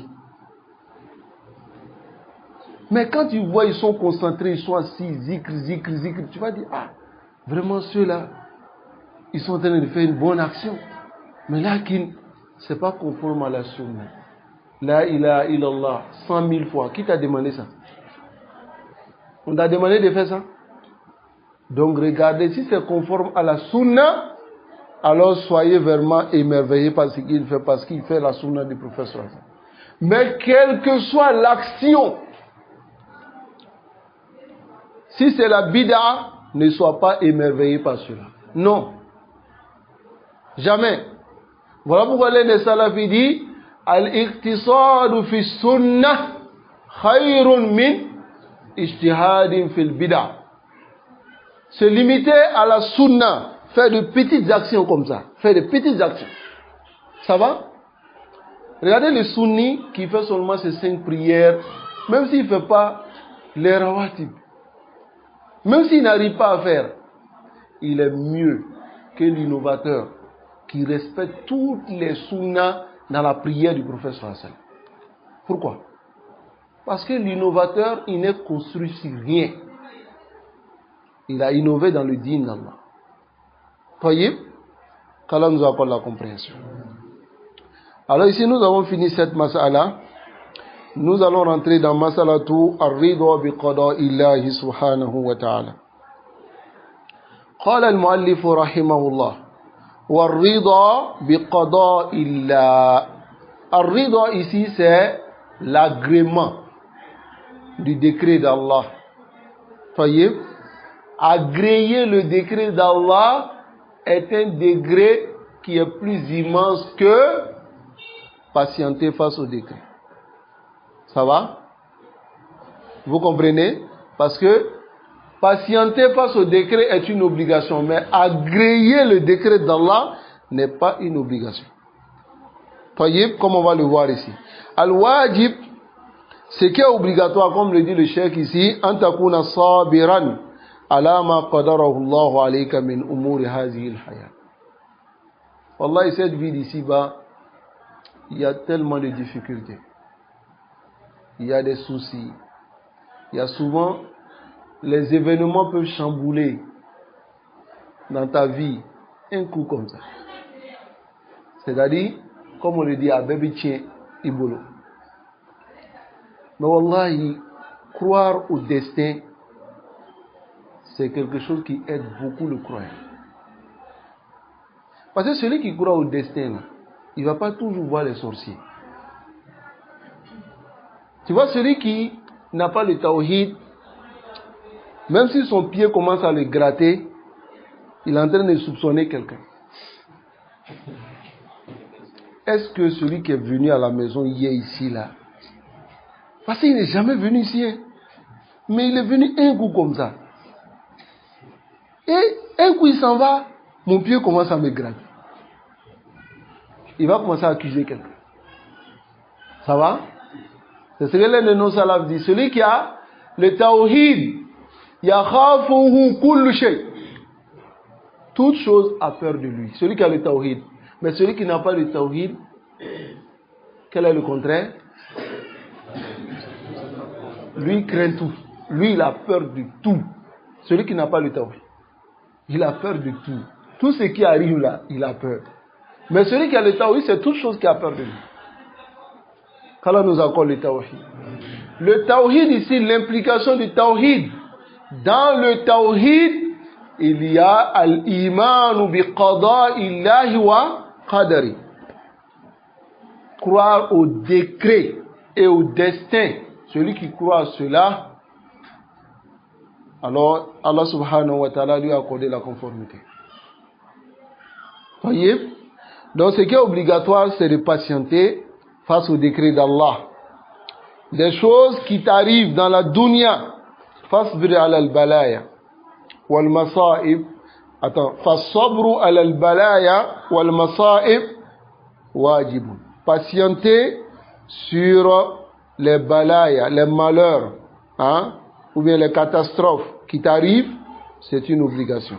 Mais quand tu vois, ils sont concentrés, ils sont assis, zikr, tu vas dire, ah, vraiment ceux-là, ils sont en train de faire une bonne action. Mais là, ce n'est pas conforme à la sunna. La ilaha illallah, 100 000 fois. Qui t'a demandé ça? On t'a demandé de faire ça? Donc regardez, si c'est conforme à la sunna, alors soyez vraiment émerveillés par ce qu'il fait, parce qu'il fait la sunna du prophète. Mais quelle que soit l'action, si c'est la bid'a, ne sois pas émerveillé par cela. Non. Jamais. Voilà pourquoi l'un des salafis dit al-iqtisadu fi sunnah khayrun min ijtihadin fil bid'a. Se limiter à la sunna, faire de petites actions comme ça, faire de petites actions. Ça va? Regardez le sunni qui fait seulement ses 5 prières, même s'il ne fait pas les rawatib, même s'il n'arrive pas à faire, il est mieux que l'innovateur qui respecte toutes les sunnas dans la prière du prophète sallallahu alayhi wa sallam. Pourquoi? Parce que l'innovateur, il n'est construit sur rien. Il a innové dans le dîn d'Allah. Voyez, qu'Allah nous accorde la compréhension. Alors ici, nous avons fini cette mas'ala. Nous allons rentrer dans mas'alatu ar-ridwa bi qada'illahi subhanahu wa ta'ala. قال المؤلف رحمه الله والرضا بقضاء الله. الرضا ici c'est l'agrément du décret d'Allah. Voyez, agréer le décret d'Allah est un degré qui est plus immense que patienter face au décret. Ça va? Vous comprenez? Parce que patienter face au décret est une obligation, mais agréer le décret d'Allah n'est pas une obligation. Voyez, comme on va le voir ici. Al-wajib, ce qui est obligatoire, comme le dit le cheikh ici, antakuna sabiran ala ma qadarahu Allahu alayka min umuri hazihi al-hayat. Wallahi, cette vie d'ici-bas, il y a tellement de difficultés. Il y a des soucis. Il y a souvent, les événements peuvent chambouler dans ta vie un coup comme ça. C'est-à-dire, comme on le dit à Bébitien Ibolo. Mais wallahi, croire au destin, c'est quelque chose qui aide beaucoup le croyant. Parce que celui qui croit au destin, il ne va pas toujours voir les sorciers. Tu vois, celui qui n'a pas le tawhid, même si son pied commence à le gratter, il est en train de soupçonner quelqu'un. Est-ce que celui qui est venu à la maison hier ici, là, parce qu'il n'est jamais venu ici, hein, mais il est venu un coup comme ça. Et un coup il s'en va, mon pied commence à me gratter. Il va commencer à accuser quelqu'un. Ça va? C'est ce que l'un de nos salafs dit. Celui qui a le tawhid, yakhafuhu kullu shay. Toute chose a peur de lui. Celui qui a le tawhid. Mais celui qui n'a pas le tawhid, quel est le contraire? Lui craint tout. Lui, il a peur de tout. Celui qui n'a pas le tawhid, il a peur de tout. Tout ce qui arrive là, il a peur. Mais celui qui a le tawhid, c'est toute chose qui a peur de lui. Qu'Allah nous accorde le tawhid. Le tawhid ici, l'implication du tawhid. Dans le tawhid, il y a al-imanu bi qada'illahi wa qadari. Croire au décret et au destin. Celui qui croit à cela, alors Allah subhanahu wa ta'ala lui a accordé la conformité. Voyez? Donc ce qui est obligatoire, c'est de patienter face au décret d'Allah. Des choses qui t'arrivent dans la dunya, fasbir ala al-balaya wal masa'ib. Attends, fasabru ala al-balaya wal masa'ib wajibun. Patienter sur les balaya, les malheurs, hein, ou bien les catastrophes qui t'arrivent, c'est une obligation.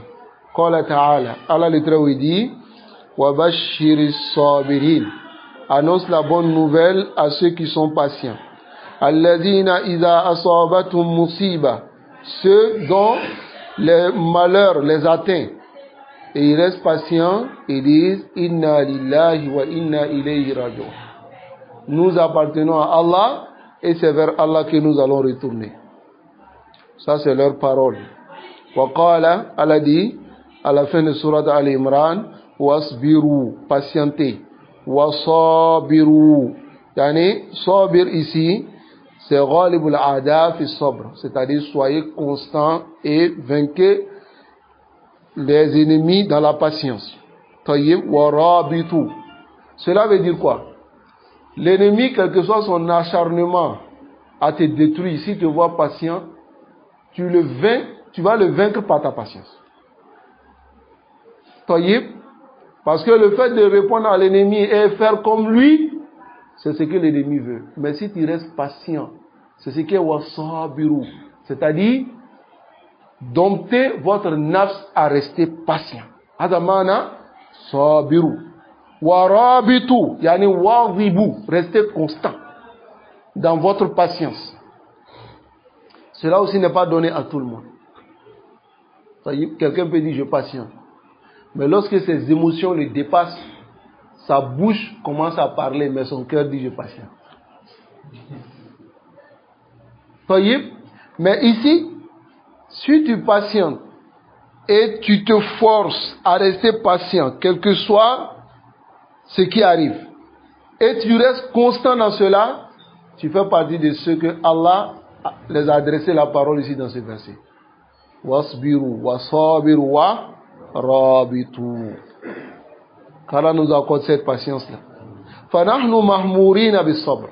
Qala ta'ala, Allah le très haut dit, wa bashiris sabirin. Annonce la bonne nouvelle à ceux qui sont patients. Alladhina idha asabatum musiba. Ceux dont les malheurs les atteignent, et ils restent patients et disent Inna lillahi wa inna ilayhi raji'un. Nous appartenons à Allah et c'est vers Allah que nous allons retourner. Ça c'est leur parole. Wa qala, Allah dit à la fin de sourate Al-Imran, wasbiru, patientez. Wa sabiru, yani sabir ici c'est ghalibul aada fi sabr, c'est-à-dire soyez constants et vainquez les ennemis dans la patience. Tayyib wa rabitu. Cela veut dire quoi? L'ennemi, quel que soit son acharnement à te détruire, s'il te voit patient, tu vas le vaincre par ta patience. Tayyib, parce que le fait de répondre à l'ennemi et faire comme lui, c'est ce que l'ennemi veut. Mais si tu restes patient, c'est ce qui est wasabiru, c'est-à-dire dompter votre nafs à rester patient. Adamana sabiru. Warabitu, yani waribu, restez constant dans votre patience. Cela aussi n'est pas donné à tout le monde. Quelqu'un peut dire je patiente. Mais lorsque ses émotions le dépassent, sa bouche commence à parler, mais son cœur dit je patiente. Mais ici, si tu patientes et tu te forces à rester patient, quel que soit ce qui arrive, et tu restes constant dans cela, tu fais partie de ceux que Allah les a adressé la parole ici dans ce verset. Wasbiru, wasabiru, wa rabitu. Qu'Allah nous accorde cette patience-là. Fanahnu mahmourina bis-sabr.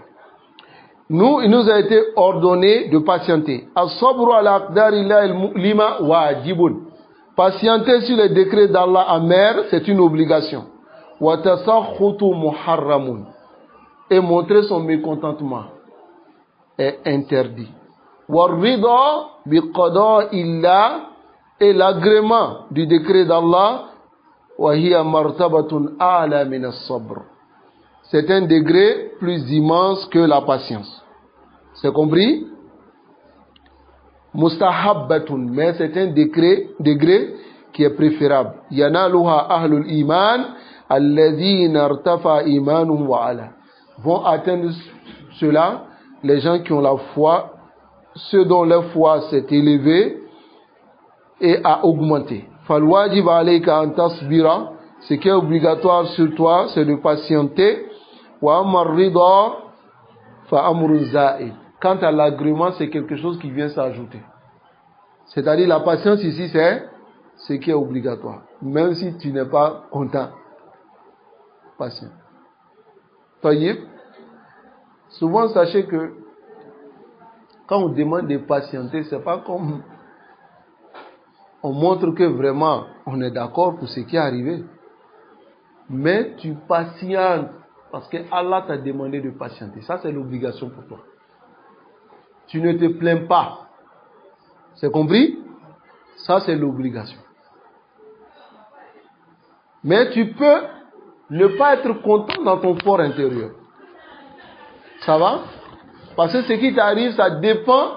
Nous, il nous a été ordonné de patienter. As-sabru ala aqdarillahi al-mu'lima wajibun. Patienter sur les décrets d'Allah amer, c'est une obligation. Wa tasakhutu muharramun. Et montrer son mécontentement est interdit. Wa rida bi qada'illah, et l'agrément du décret d'Allah, wa hiya martabatun a'la min as-sabr. C'est un degré plus immense que la patience. C'est compris? Mustahabbatun, mais c'est un degré qui est préférable. Yanaluha ahlul iman alladhina irtafa imanuhum wa ala. Vont atteindre cela les gens qui ont la foi, ceux dont leur foi s'est élevée et a augmenté. Falwajib alayka an tasbira, ce qui est obligatoire sur toi, c'est de patienter. Wa amar rida fa amrun za'id. Quant à l'agrément, c'est quelque chose qui vient s'ajouter. C'est-à-dire la patience ici, c'est ce qui est obligatoire. Même si tu n'es pas content. Patient. Taïb. Souvent, sachez que quand on demande de patienter, c'est pas comme on montre que vraiment on est d'accord pour ce qui est arrivé. Mais tu patientes parce que Allah t'a demandé de patienter. Ça, c'est l'obligation pour toi. Tu ne te plains pas. C'est compris? Ça, c'est l'obligation. Mais tu peux ne pas être content dans ton fort intérieur. Ça va? Parce que ce qui t'arrive, ça dépend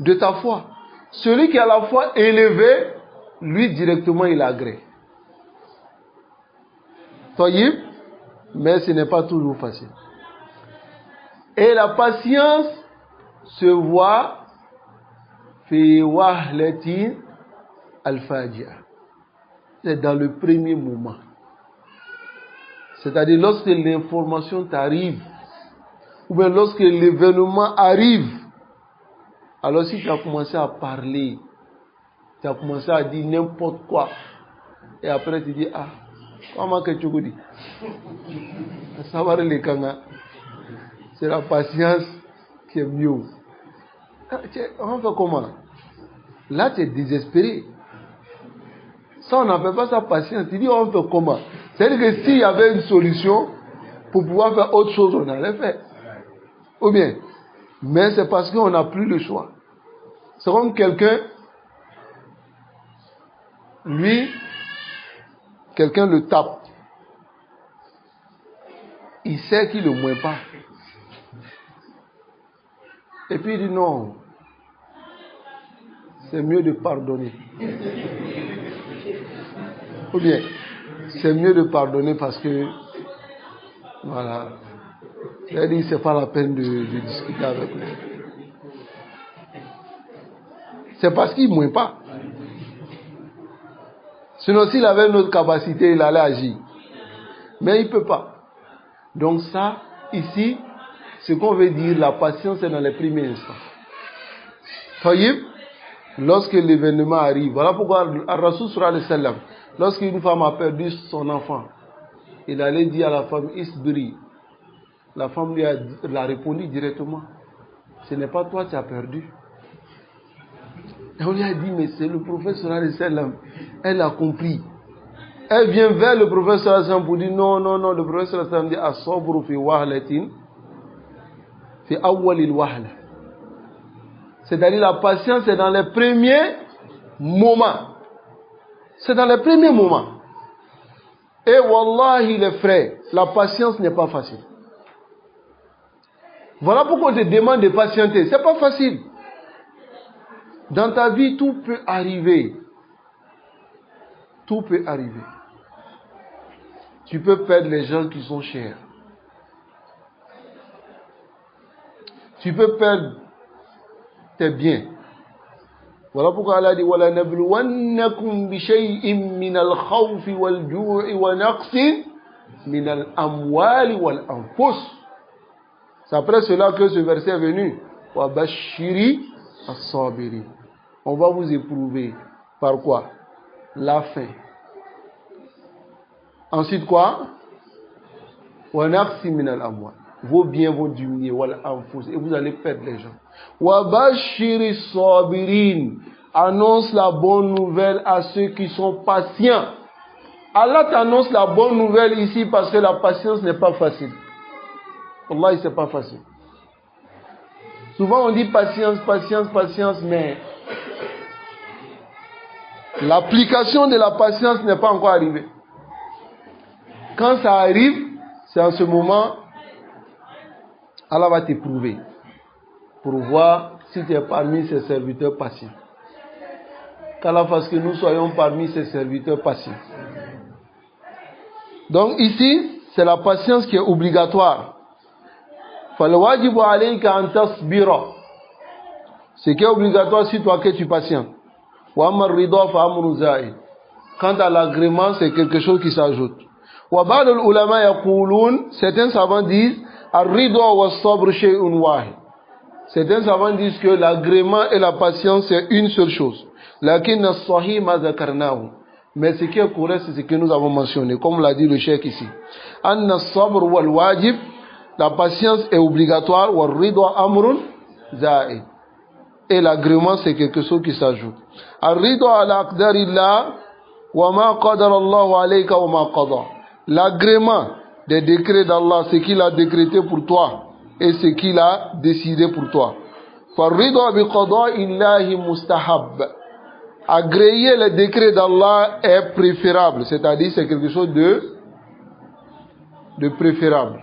de ta foi. Celui qui a la foi élevée, lui, directement, il agrée. Taïb, mais ce n'est pas toujours facile. Et la patience se voit fi wahlati al-fajia. C'est dans le premier moment. C'est-à-dire lorsque l'information t'arrive, ou bien lorsque l'événement arrive, alors si tu as commencé à parler, tu as commencé à dire n'importe quoi, et après tu dis, ah, comment que tu dis? Savoir les kanga, c'est la patience qui est mieux. On fait comment? Là, tu es désespéré. Ça, on n'appelle pas ça patience. Tu dis, on fait comment? C'est-à-dire que s'il y avait une solution pour pouvoir faire autre chose, on allait faire. Ou bien, mais c'est parce qu'on n'a plus le choix. C'est comme quelqu'un, lui, quelqu'un le tape. Il sait qu'il ne le moins pas. Et puis il dit non. c'est mieux de pardonner. Ou bien, c'est mieux de pardonner parce que, voilà, c'est-à-dire c'est pas la peine de discuter avec lui. C'est parce qu'il ne mouille pas. Sinon, s'il avait une autre capacité, il allait agir. Mais il ne peut pas. Donc ça, ici, ce qu'on veut dire, la patience est dans les premiers instants. Taïb, lorsque l'événement arrive, voilà pourquoi Rasul sallallahu alayhi wa sallam, lorsqu'une femme a perdu son enfant, il allait dire à la femme, Isbiri. La femme lui a répondu directement, ce n'est pas toi qui as perdu. Et on lui a dit, mais c'est le prophète sallallahu alayhi wa sallam. Elle a compris. Elle vient vers le prophète sallallahu alayhi wa sallam pour dire, non, le prophète sallallahu alayhi wa sallam dit, as-sabru fi wahlatin, fi awwalil wahla. C'est-à-dire la patience est dans les premiers moments. C'est dans les premiers moments. Et wallahi les frères, la patience n'est pas facile. Voilà pourquoi on te demande de patienter. C'est pas facile. Dans ta vie, tout peut arriver. Tout peut arriver. Tu peux perdre les gens qui sont chers. Tu peux perdre tes biens. Voilà pourquoi Allah dit wala nabluwannakum bi shay'in min al-khawfi wal-ju'i wa naqsin min al-amwali wal-anfus. C'est après cela que ce verset est venu. Wa bashiri as-sabiri. On va vous éprouver par quoi? La faim. Ensuite quoi? Wa naqsin min al-amwali. Vos biens vont diminuer, et vous allez perdre les gens. Wa bashiri sabirin. Annonce la bonne nouvelle à ceux qui sont patients. Allah t'annonce la bonne nouvelle ici parce que la patience n'est pas facile. Wallahi, c'est pas facile. Souvent on dit patience, mais l'application de la patience n'est pas encore arrivée. Quand ça arrive, c'est en ce moment Allah va t'éprouver pour voir si tu es parmi ses serviteurs patients. Qu'Allah fasse que nous soyons parmi ses serviteurs patients. Donc ici, c'est la patience qui est obligatoire. فَالْوَاجِبُ عَلَيْكَ أَنْ تَصْبِرَ. Ce qui est obligatoire sur toi que tu patientes. وَأَمَّا الرِّضَى فَأَمْرٌ زَائِدٌ. Quant à l'agrément, c'est quelque chose qui s'ajoute. وَبَعْضُ الْعُلَمَاء يَقُولُونَ. Certains savants disent الرِّضَى وَالصَّبْرُ شَيْءٌ وَاحِدٌ. Certains savants disent que l'agrément et la patience c'est une seule chose. لَكِنَّ الصَّحِيحَ مَا ذَكَرْنَاهُ. Mais ce qui est correct, c'est ce que nous avons mentionné, comme l'a dit le cheikh ici. أَنَّ الصَّبْرُ وَالْوَاجِبُ. La patience est obligatoire. وَالرِّضَى أَمْرٌ زَائِدٌ. Et l'agrément, c'est quelque chose qui s'ajoute. الرِّضَى عَلَى أَقْدَارِ اللَّهِ وَمَا قَدَرَ اللَّهُ عَلَيْكَ وَمَا قَضَى. L'agrément des décrets d'Allah, ce qu'il a décrété pour toi et ce qu'il a décidé pour toi. فَالرِّضَى بِقَضَاءِ اللَّهِ مُسْتَحَبٌ. Agréer les décrets d'Allah est préférable, c'est-à-dire c'est quelque chose de préférable.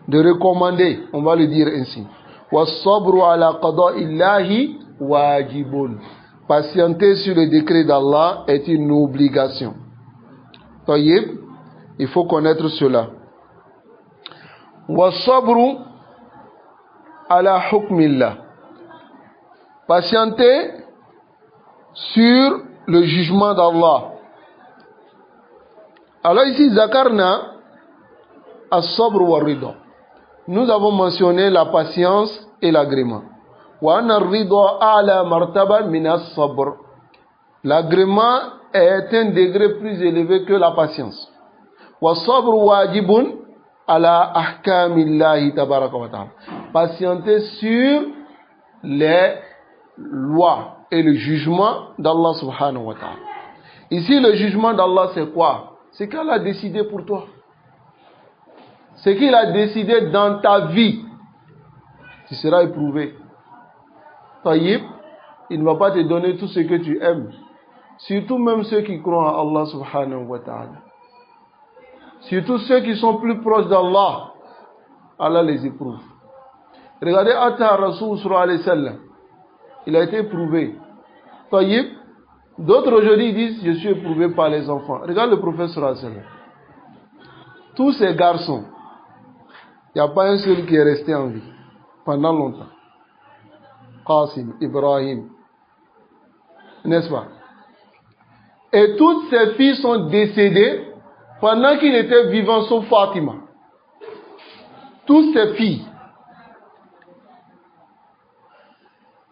De recommander, on va le dire ainsi. وَالصَّبْرُ عَلَى قَضَاءِ اللَّهِ وَاجِبٌ. Patienter sur le décret d'Allah est une obligation. Il faut connaître cela. وَالصَّبْرُ عَلَى حُكْمِ اللَّهِ. Patienter sur le jugement d'Allah. Alors ici, Zakarna as-sabr wa rida. Nous avons mentionné la patience et l'agrément. Wa anna ar-rida a'la martaban min as-sabr. L'agrément est un degré plus élevé que la patience. Wa sabr wajibun ala ahkamillahi tabaraka wa ta'ala. Patienter sur les lois et le jugement d'Allah subhanahu wa ta'ala. Ici, le jugement d'Allah, c'est quoi? C'est qu'Allah a décidé pour toi. Ce qu'il a décidé dans ta vie, tu seras éprouvé. Taïb, il ne va pas te donner tout ce que tu aimes. Surtout même ceux qui croient en Allah subhanahu wa ta'ala. Surtout ceux qui sont plus proches d'Allah. Allah les éprouve. Regardez Atta Rasul sallallahu alayhi wa sallam. Il a été éprouvé. Taïb, d'autres aujourd'hui disent, je suis éprouvé par les enfants. Regarde le prophète sallallahu alayhi wa sallam. Tous ces garçons, il n'y a pas un seul qui est resté en vie pendant longtemps. Qasim, Ibrahim, n'est-ce pas? Et toutes ces filles sont décédées pendant qu'il était vivant, sauf Fatima. Toutes ces filles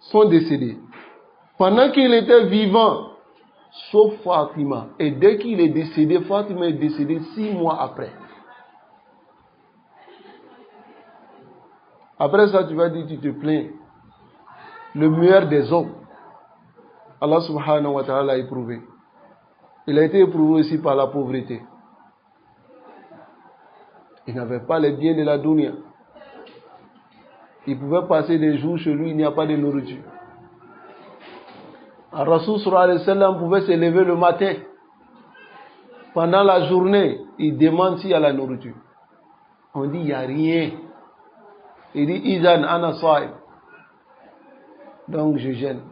sont décédées pendant qu'il était vivant, sauf Fatima. Et dès qu'il est décédé, Fatima est décédée 6 mois après. Après ça, tu vas dire, tu te plains. Le meilleur des hommes, Allah subhanahu wa ta'ala l'a éprouvé. Il a été éprouvé aussi par la pauvreté. Il n'avait pas les biens de la dunya. Il pouvait passer des jours chez lui, il n'y a pas de nourriture. Rasul sallallahu alayhi wa sallam pouvait se lever le matin. Pendant la journée, il demande s'il y a la nourriture. On dit, il n'y a rien. Il dit, Izan ana sa'im. Donc je gêne.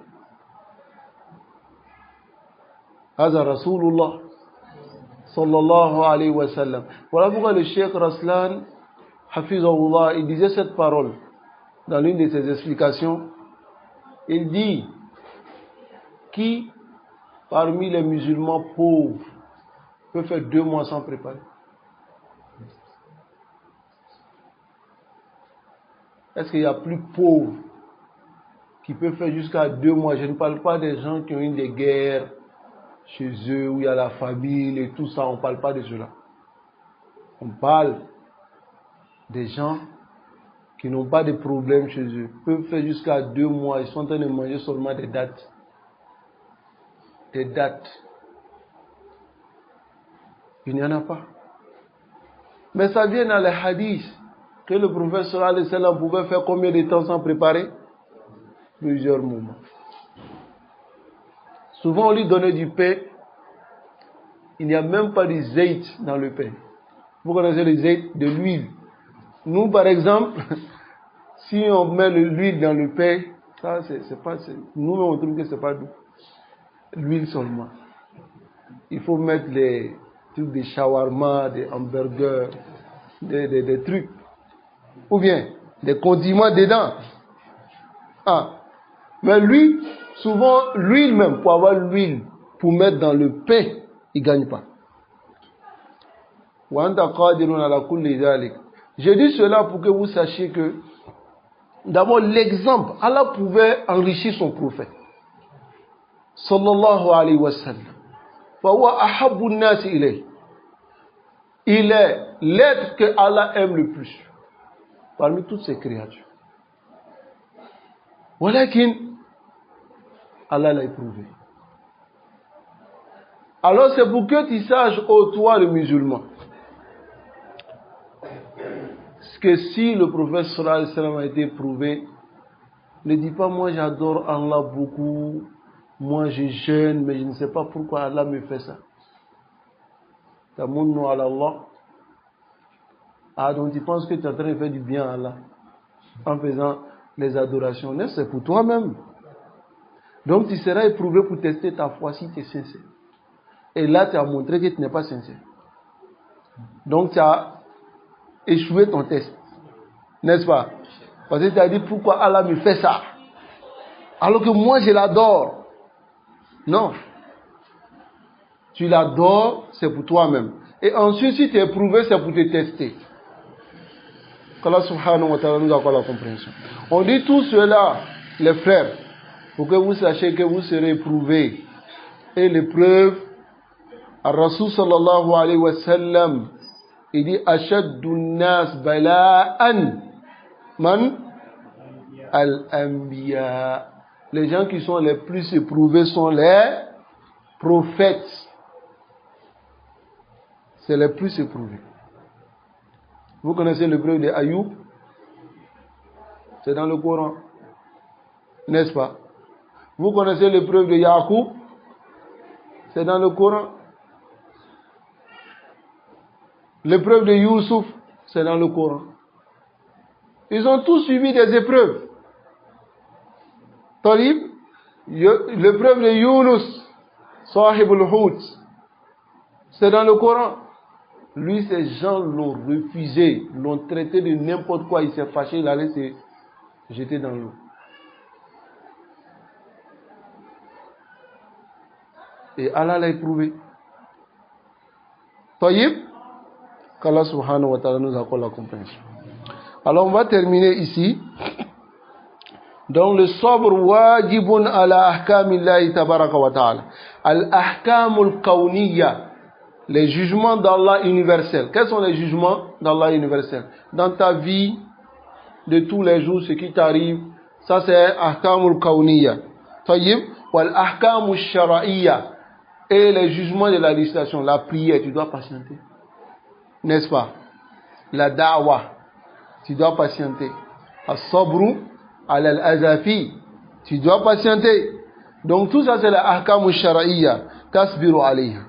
Haza Rasulullah sallallahu alayhi wa sallam. Voilà pourquoi le Cheikh Raslan, Hafizahullah, il disait cette parole dans l'une de ses explications. Il dit, qui parmi les musulmans pauvres peut faire 2 mois sans préparer? Est-ce qu'il y a plus pauvre qui peut faire jusqu'à 2 mois? Je ne parle pas des gens qui ont eu des guerres chez eux, où il y a la famine et tout ça, on ne parle pas de cela. On parle des gens qui n'ont pas de problème chez eux, peuvent faire jusqu'à 2 mois, ils sont en train de manger seulement des dattes. Des dattes. Il n'y en a pas. Mais ça vient dans les hadiths que le prophète sallallahu alayhi wa sallam pouvait faire combien de temps sans préparer? Plusieurs moments. Souvent, on lui donnait du pain. Il n'y a même pas de zayt dans le pain. Vous connaissez le zayt, de l'huile. Nous, par exemple, si on met l'huile dans le pain, ça, c'est pas, nous, on trouve que c'est pas doux. L'huile seulement. Il faut mettre les trucs de shawarma, des hamburgers, des trucs. Ou bien, des condiments dedans. Ah. Mais lui, souvent, l'huile même, pour avoir l'huile, pour mettre dans le pain, il ne gagne pas. Je dis cela pour que vous sachiez que, d'abord, l'exemple, Allah pouvait enrichir son prophète. Sallallahu alayhi wa sallam. Il est l'être que Allah aime le plus, parmi toutes ses créatures. Walakin, Allah l'a éprouvé. Alors c'est pour que tu saches, ô toi le musulman, que si le prophète sallallahu alayhi wa sallam a été éprouvé, ne dis pas moi j'adore Allah beaucoup, moi je jeûne, mais je ne sais pas pourquoi Allah me fait ça. Tamunnu ala Allah. Ah, donc tu penses que tu es en train de faire du bien à Allah en faisant les adorations. Non, c'est pour toi-même. Donc tu seras éprouvé pour tester ta foi si tu es sincère. Et là, tu as montré que tu n'es pas sincère. Donc tu as échoué ton test. N'est-ce pas? Parce que tu as dit pourquoi Allah me fait ça alors que moi je l'adore. Non. Tu l'adores, c'est pour toi-même. Et ensuite, si tu es éprouvé, c'est pour te tester. qu'Allah subhanahu wa ta'ala nous accorde la compréhension. On dit tout cela, les frères, pour que vous sachiez que vous serez éprouvés. Et l'épreuve, Ar-Rasul sallallahu alayhi wa sallam, il dit Ashaddu nas bala'an man al-anbiya. Les gens qui sont les plus éprouvés sont les prophètes. C'est les plus éprouvés. Vous connaissez l'épreuve de Ayoub? C'est dans le Coran. N'est-ce pas? Vous connaissez l'épreuve de Yacoub? C'est dans le Coran. L'épreuve de Youssouf, c'est dans le Coran. Ils ont tous suivi des épreuves. Talib, L'épreuve de Yunus, Sahib al-Hut, c'est dans le Coran. Lui, ces gens l'ont refusé, l'ont traité de n'importe quoi. Il s'est fâché, il allait se jeter dans l'eau. Et Allah l'a éprouvé. Taïb, qu'Allah subhanahu wa ta'ala nous accorde la compréhension. Alors on va terminer ici. Donc le sabr wajibun ala ahkamillahi tabaraka wa ta'ala. Al-ahkamul kawniyya. Les jugements d'Allah universels. Quels sont les jugements d'Allah universels? Dans ta vie de tous les jours, ce qui t'arrive, ça c'est ahkamul kawniyya. Taïb, wal ahkamul shara'iyya. Et les jugements de la législation, la prière, tu dois patienter. N'est-ce pas? La da'wa, tu dois patienter. As-sabru al-azafi, tu dois patienter. Donc tout ça c'est la ahkamu shara'iyya. Tasbiru alayha.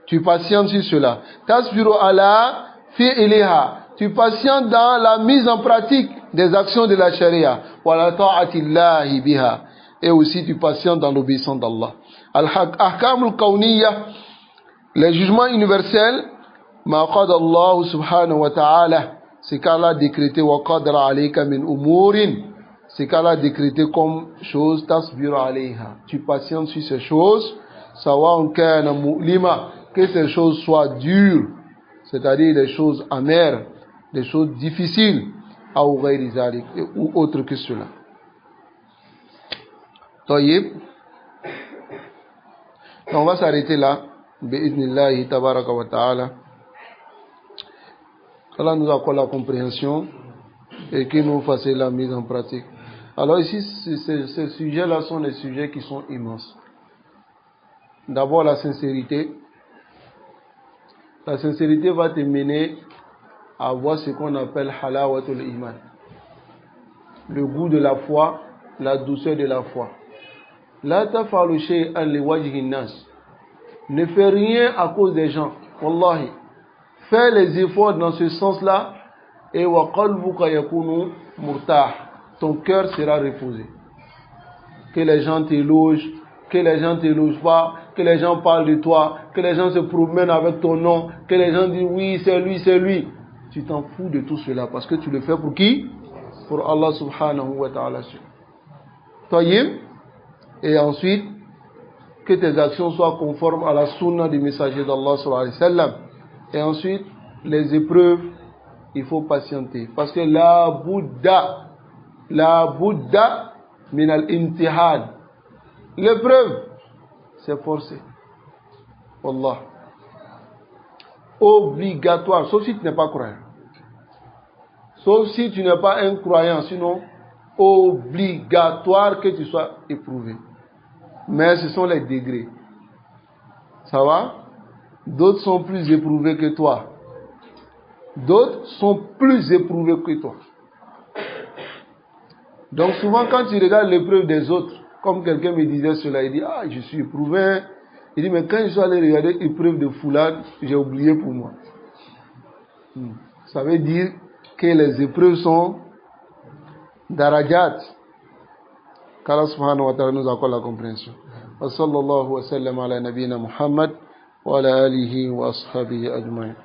Tu patientes sur cela. Tasbiru ala fi'liha. Tu patientes dans la mise en pratique des actions de la sharia. Wa la ta'atillahi biha. Et aussi tu patientes dans l'obéissance d'Allah. Al-ahkamul kawniyya, les jugements universels, ma qada Allah subhanahu wa ta'ala, c'est qu'Allah a décrété wa qadra alayka min umurin, c'est qu'Allah a décrété comme chose tasbiru alayha. Tu patientes sur ces choses, sawa'un kana mu'lima, que ces choses soient dures, c'est-à-dire des choses amères, des choses difficiles, ou ghayri zalik, ou autre que cela. Tayyib. On va s'arrêter là. Bi'idnillahi tabaraka wa ta'ala. Allah nous accorde la compréhension et qu'il nous fasse la mise en pratique. Alors ici, ces sujets-là sont des sujets qui sont immenses. D'abord la sincérité. La sincérité va te mener à voir ce qu'on appelle halawatul iman. Le goût de la foi, la douceur de la foi. La tafalu shay'an li wajhi nas. Ne fais rien à cause des gens. Wallahi. Fais les efforts dans ce sens-là et wa qalbuka yakunu murtah. Ton cœur sera reposé. Que les gens t'élogent, que les gens t'élogent pas, que les gens parlent de toi, que les gens se promènent avec ton nom, que les gens disent oui, c'est lui, c'est lui. Tu t'en fous de tout cela parce que tu le fais pour qui? Pour Allah subhanahu wa ta'ala. Tayyib. Et ensuite, que tes actions soient conformes à la sunna du messager d'Allah sallallahu alayhi wa sallam. Et ensuite, les épreuves, il faut patienter. Parce que la Bouddha min al-imtihan. L'épreuve, c'est forcé. Wallah. Obligatoire, sauf si tu n'es pas croyant. Sauf si tu n'es pas un croyant, sinon, obligatoire que tu sois éprouvé. Mais ce sont les degrés. Ça va? D'autres sont plus éprouvés que toi. D'autres sont plus éprouvés que toi. Donc souvent quand tu regardes l'épreuve des autres, comme quelqu'un me disait cela, il dit, ah, je suis éprouvé. Il dit, mais quand je suis allé regarder l'épreuve de Foulad, j'ai oublié pour moi. Ça veut dire que les épreuves sont darajat. qu'Allah subhanahu wa ta'ala nous accorde la compréhension. Wa sallallahu wa sallam ala nabiyyina Muhammad wa ala alihi wa ashabihi ajma'in.